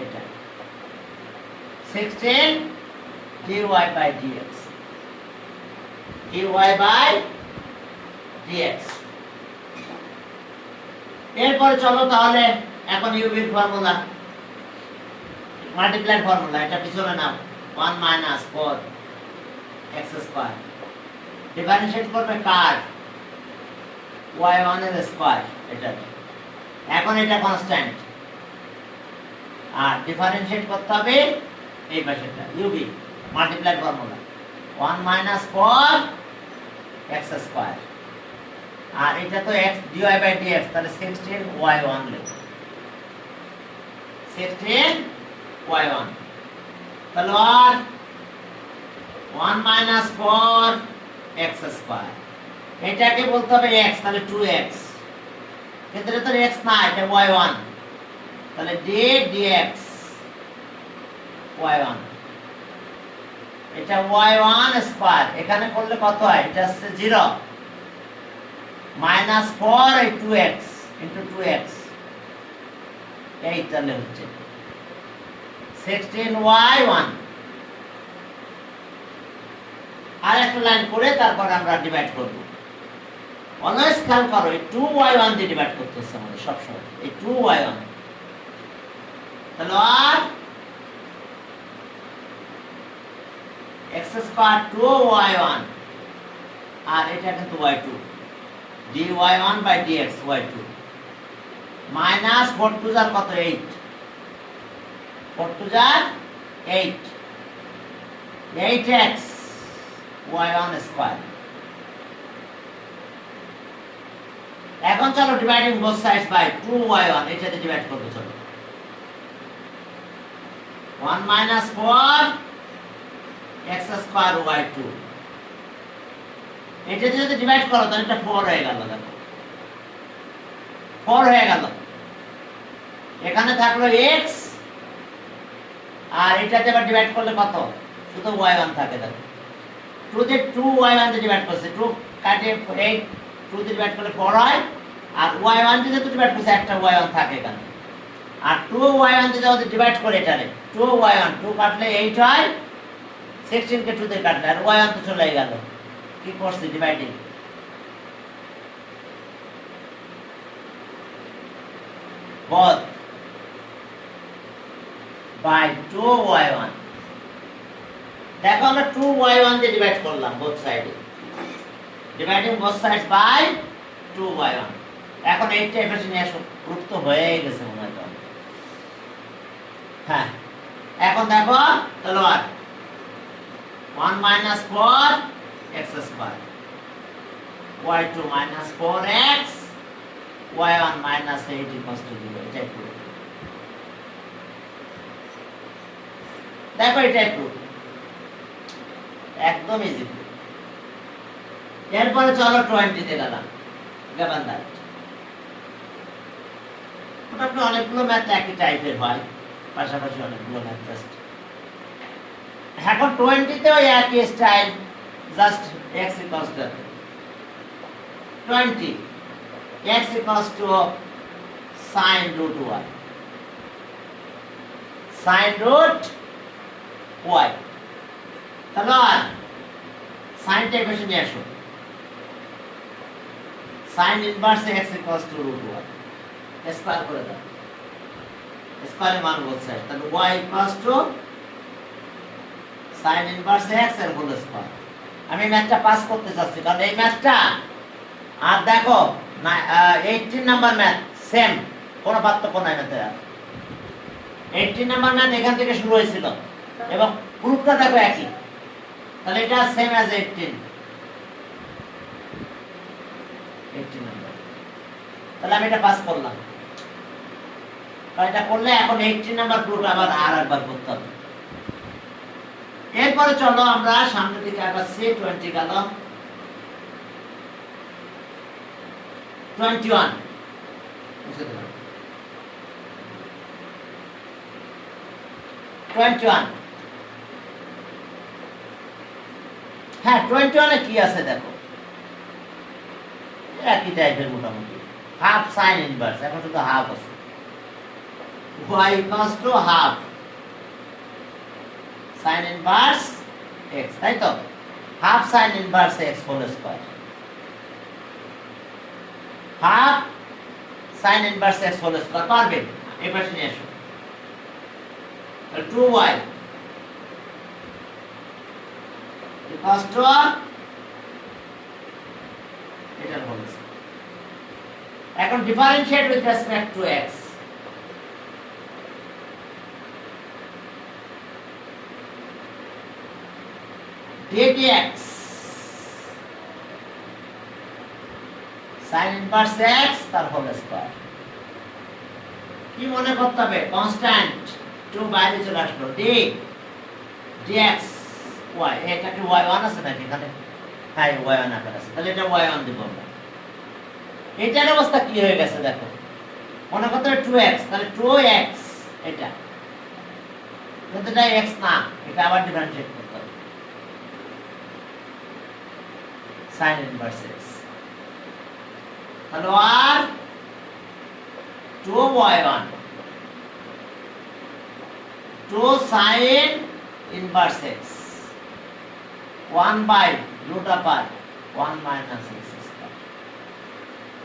এটা 16 dy by dx, dy by dx। এরপরে চলো তাহলে এখন ইউভির ফর্মুলা, মাল্টিপ্লাই ফর্মুলা, এটা পিছনে নাও। 1 মাইনাস 4x স্কয়ার ডিফারেন্সিয়েট করবে কার? y1 এর স্কয়ার, এটা। এখন এটা কনস্ট্যান্ট, আর ডিফারেন্সিয়েট করতে হবে এই পাশেটা, UV multiply formula 1 minus 4x square, আর এটা তো x dy by dx, তাহলে 16y1 লিখো, 16y1। তাহলে আর 1 মাইনাস 4x স্কয়ার, এটাকে বলতে হবে x, তাহলে 2x, কিন্তু এটা তো x না, এটা y1, তাহলে d dx y1, এটা y1 স্কয়ার। এখানে করলে কত হয়? এটা হচ্ছে 0 মাইনাস 4 এই 2x ইনটু 2x, এই তাহলে হচ্ছে 16y1। আর একটা লাইন করে তারপর আমরা ডিভাইড করব। অলওয়েজ খেয়াল করো, এই 2y1 দিয়ে ডিভাইড করতে হচ্ছে আমাদের সবসময়, এই 2y1। তাহলে আর x স্কয়ার 2y1, আর এটা কিন্তু y2, dy1 by dx y2, minus 4 two যার কত? 8, 4 টু যার 8, 8x y1 স্কয়ার। এখন চলো dividing both sides by 2y1, এটাতে ডিভাইড করব। চলো 1 মাইনাস 4x স্কয়ার y2, এটাতে যদি ডিভাইড করো তাহলে এটা 4 হয়ে গেল। দেখো 4 হয়ে গেল, এখানে থাকলো x, আর এটাতে আবার ডিভাইড করলে কত? শুধু y1 থাকে। দেখো 2 দিয়ে 2y1 দিয়ে ডিভাইড করছে, 2 কাটে 8, 2 দিয়ে ডিভাইড করলে 4 হয়, আর y1 দিয়ে যদি ডিভাইড করছে একটা y1 থাকে এখানে, আর 2y1 দিয়ে যদি ডিভাইড করে এটারে 2y1, 2 কাটলে 8 হয়, 16 কে 2 দিয়ে কাটলে, আর y1 তো চলে গেল। কি করছি? ডিভাইডিং। both by 2y1। দেখো আমরা 2y1 দিয়ে ডিভাইড করলাম বোথ সাইডে, dividing both sides by 2y1। এখন এইটা এফেশন নিয়ে আসো, প্রুফ তো হয়ে গেছে মনে হয়। হ্যাঁ, এখন দেখো তাহলে 1 minus 4x square, y2 minus 4x, y1 minus 8 equals to 0। এটাই প্রুফ। দেখো এটাই প্রুফ, একদম ইজি প্রুফ। এরপরে চলো 20 তে গেলাম given that মোটামুটি অনেকগুলো ম্যাথ একই টাইপের হয় পাশাপাশি অনেকগুলো ম্যাথ জাস্ট এখন 20 তেও একই style just x equals to 20 x equals to sin root y sin root y তাহলে sin টা এখানে নিয়ে আসো sin inverse x equals to root y square করে দাও স্কয়ারের মান বলছে তাহলে y equals to sin inverse x এর হোল স্কয়ার আমি ম্যাথটা পাস করতে যাচ্ছি কারণ এই ম্যাথটা আর দেখো 18 নাম্বার ম্যাথ সেম কোনো পার্থক্য নাই ম্যাথে 18 নাম্বার ম্যাথ এখান থেকে শুরু হয়েছিল এবং প্রুফটা দেখো একই তাহলে এটা সেম অ্যাজ 18 নাম্বার তাহলে আমি এটা পাস করলাম তাহলে এটা করলে এখন 18 নাম্বার প্রুফ আবার আরেকবার করতে হবে এরপরে চলো আমরা সামনের দিকে আগাচ্ছি 20 গেল 21 হ্যাঁ 21 এ কি আছে দেখো একই টাইপের মোটামুটি হাফ সাইন ইনভার্স এখন শুধু হাফ আছে y equals to half sin inverse x তাই তো half sin inverse x whole square half sin inverse x whole square পারবে এই পাশে নিয়ে আসো 2y equals to এটার হোল স্কয়ার এখন differentiate with respect to x dx sin inverse x তার হোল স্কয়ার কি মনে করতে হবে কনস্ট্যান্ট 2 বাইরে চলে আসলো d dx y এটা কি y1 আছে নাকি এখানে হ্যাঁ y1 আকার আছে তাহলে এটা y1 দিব আমরা এটার অবস্থা কি হয়ে গেছে দেখো মনে করতে হবে 2x তাহলে 2x এটা কিন্তু এটা x না এটা আবার ডিফারেনশিয়েট করতে হবে sin inverse x তাহলে আর 2y1 2 sin inverse x 1 by root upper 1 minus x square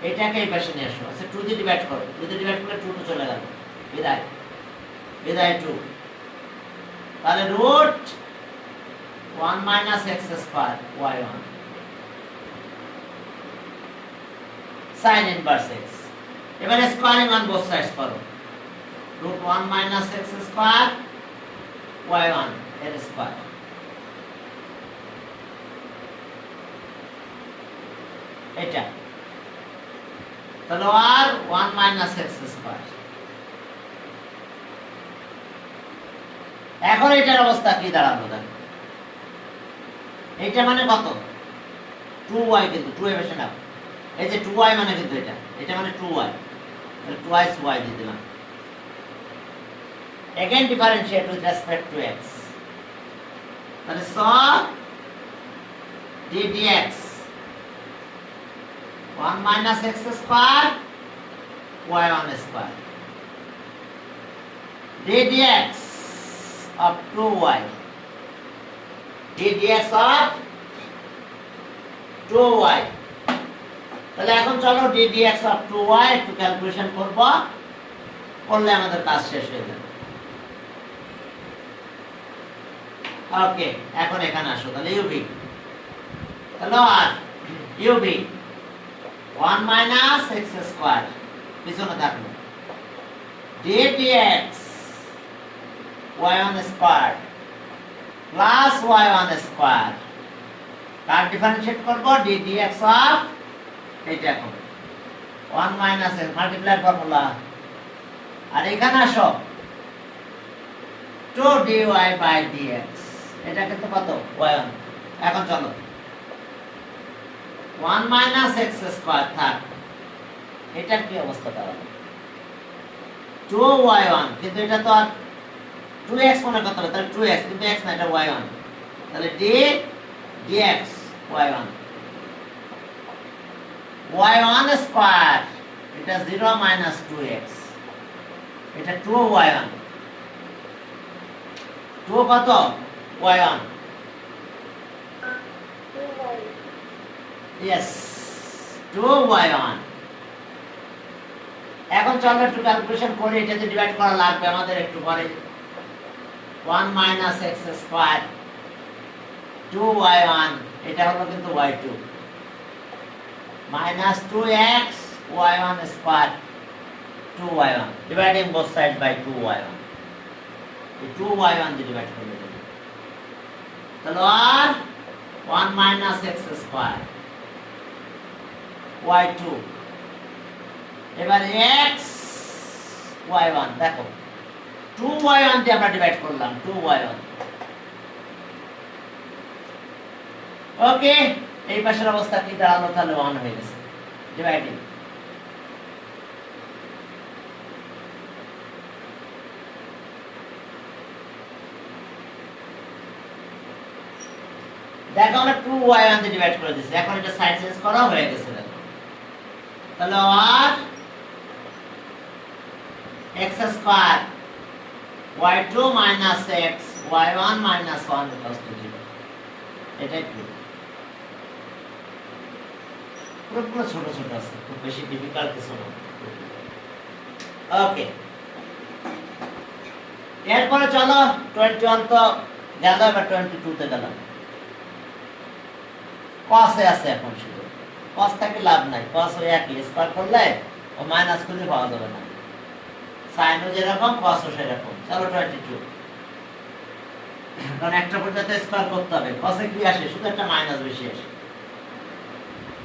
এটাকে এই পাশে নিয়ে আসো আচ্ছা 2 দিয়ে ডিভাইড করো 2 দিয়ে ডিভাইড করলে 2 তো চলে গেল বিদায় 2 তাহলে রুট 1 minus x square y1 sin inverse x এবারে স্কয়ারিং অন বোথ সাইডস করো root 1 minus x square y1 এর স্কয়ার এটা তাহলে আর 1 minus x square এখন এটার অবস্থা কি দাঁড়ালো দেখো এটা মানে কত 2y কিন্তু 2 এর বেশি না এই যে 2y মানে কিন্তু এটা মানে 2y তাহলে twice y দিয়ে দিলাম again differentiate with respect to x তাহলে so dx 1 minus x square y1 square dx of 2y dx of 2y তাহলে এখন চলো dx of 2y একটু ক্যালকুলেশন করব করলে আমাদের কাজ শেষ হয়ে যাবে ওকে এখন এখানে আসো তাহলে uv তাহলে আর uv 1 minus x square পিছনে থাকলো dx y1 square plus y1 square কার ডিফারেনশিয়েট করব dx of এটা কোন 1 minus x মাল্টিপ্লাই ফর্মুলা আর এখানে আসো 2 dy by dx এটা কিন্তু কত y1 এখন চলো 1 মাইনাস এক্স স্কয়ার থাক। এটার কি অবস্থা দাঁড়াবে? 2y1, কিন্তু এটা তো আর 2x মনে করতে হবে, তাহলে 2x, কিন্তু x না, এটা y1, তাহলে d dx y1 y1 square, এটা 0 মাইনাস 2x, এটা 2y1, 2 কত y1, yes 2y1। এখন চলো একটু ক্যালকুলেশন করি, এটাতে ডিভাইড করা লাগবে আমাদের একটু পরে। 1 মাইনাস এক্স স্কয়ার 2y1, এটা হলো কিন্তু y2, minus 2x y1 square 2y1, dividing both side by 2y1, এই 2y1 দিয়ে ডিভাইড করে দেব, তাহলে আর 1 মাইনাস এক্স স্কয়ার y2, এবার x y1, দেখো 2y1 দিয়ে আমরা ডিভাইড করলাম, 2y1, ওকে। এই পাশের অবস্থা কি দাঁড়ালো? তাহলে 1 হয়ে গেছে, ডিভাইডিং। দেখো আমরা 2y1 দিয়ে ডিভাইড করে দিয়েছি, এখন এটা সাইড চেঞ্জ করা হয়ে গেছে, দেখো তাহলে আর x square y2 minus x y1 minus 1 equals to 0, এটাই কি পুরো ছোট ছোট আছে, খুব বেশি ডিফিকাল্ট কিছু না, ওকে। এরপরে চলো 21 তো গেল, এবার 22 তে গেলাম। cos এ আছে এখন, শুধু cos থেকে লাভ নাই, cos ওই একই, স্কয়ার করলে ও মাইনাস করলে পাওয়া যাবে না, sin ও যেরকম cos ও সেরকম। চলো 22, কারণ একটা পর্যায়ে স্কয়ার করতে হবে, cos এ কি আসে? শুধু একটা মাইনাস বেশি আসে,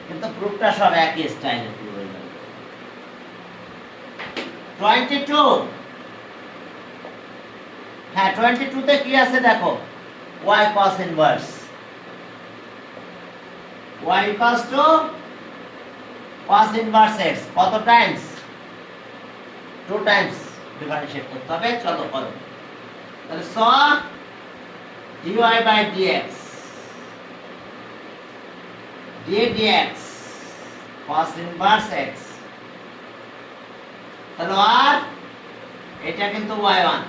কিন্তু প্রুফটা সব একই স্টাইলে পুরো হয়ে যাবে। 22, হ্যাঁ 22 তে কি আছে দেখো, y cos inverse, y equals to cos inverse x, কত টাইমস? 2 টাইমস ডিফারেন্সিয়েট করতে হবে, চলো করো। তাহলে স dy by dx dx cos inverse x, তাহলে আর এটা কিন্তু y1,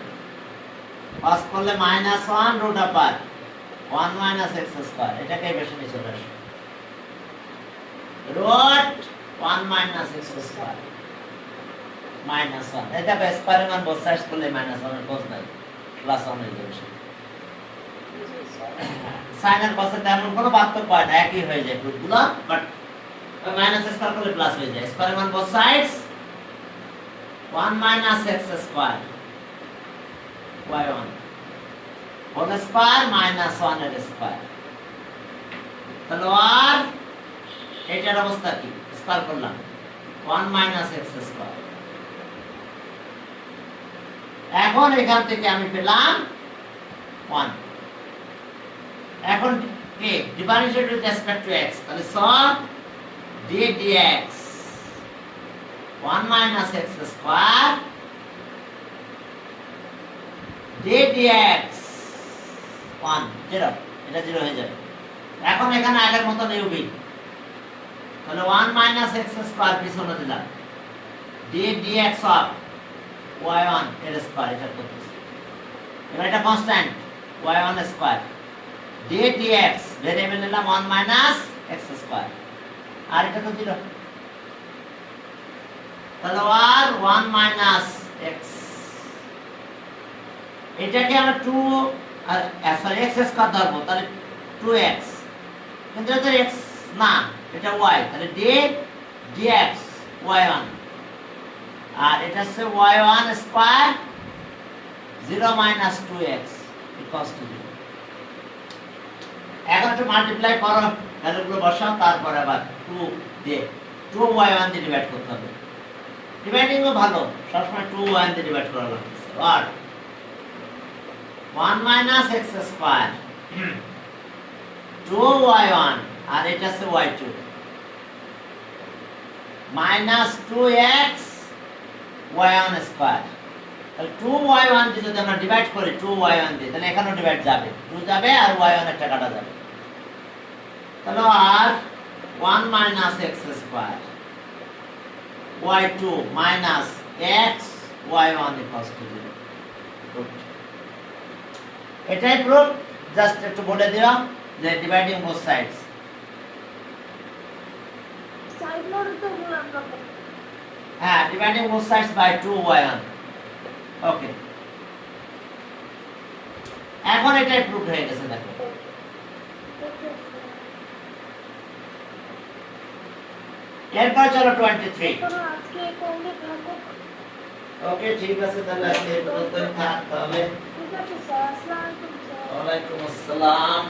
cos করলে -1 রুট আপার 1 মাইনাস x স্কয়ার, এটাকে বেশি নিয়ে চলে আসে, root 1 minus x square minus 1, এটা স্কয়ার মান both sides করলে -1 এর cos নাই, প্লাস 1 হয়ে যাবে। sin আর cos এর তেমন কোনো পার্থক্য হয় না, একই হয়ে যায় রূপগুলো, বাট মাইনাস স্কয়ার করলে প্লাস হয়ে যায়। স্কয়ার মান both sides 1 minus x square y1 whole square minus 1 এর স্কয়ার, তাহলে আর এটার অবস্থা কি? স্কয়ার করলাম 1 মাইনাস x স্কয়ার, এখন এখান থেকে আমি পেলাম 1, এখন কি differentiate with respect to x, তাহলে স d dx 1 minus x square d dx 1 0, এটা 0 হয়ে যাবে। এখন এখানে আগের মতো ইউবি, তাহলে 1 মাইনাস x স্কয়ার পিছনে দিলাম, d dx অফ y1 এর স্কয়ার, এটা করতেছি। এবার এটা constant y1 square d dx, variable নিলাম 1 মাইনাস x স্কয়ার, আর এটা তো 0, তাহলে আর 1 মাইনাস x, এটাকে আমরা 2 সরি x স্কয়ার ধরবো, তাহলে 2x, কিন্তু এটা x না, এটা y, তাহলে d dx y1, আর এটা হচ্ছে y1 square 0 minus 2x equals to 0। এখন একটু মাল্টিপ্লাই করো, ভ্যালুগুলো বসাও, তারপরে আবার 2 দিয়ে 2y1 দিয়ে ডিভাইড করতে হবে। ডিভাইডিংও ভালো, সবসময় 2y1 দিয়ে ডিভাইড করা লাগছে। আর 1 মাইনাস x স্কয়ার 2y1, আর এটা হচ্ছে y2, minus 2x y1 square. তাহলে 2y1 দিয়ে যদি আমরা ডিভাইড করি 2y1 দিয়ে, তাহলে এখানেও ডিভাইড যাবে, 2 যাবে আর y1 একটা কাটা যাবে। তাহলে আর 1 minus x square y2 minus x y1 equals to 0। এটাই প্রুফ। জাস্ট একটু বলে দিলাম যে dividing both sides. Side note তো বললাম না। হ্যাঁ, dividing both sides by 2y1। Okay, এখন এটাই প্রুফ হয়ে গেছে। দেখো এরপর চলো 23। আজকে কোনটা থাকো? ওকে, ঠিক আছে, তাহলে আজকে এই পর্যন্তই থাক। তাহলে ঠিক আছে স্যার, আসসালামু আলাইকুম স্যার। ওয়ালাইকুম আসসালাম।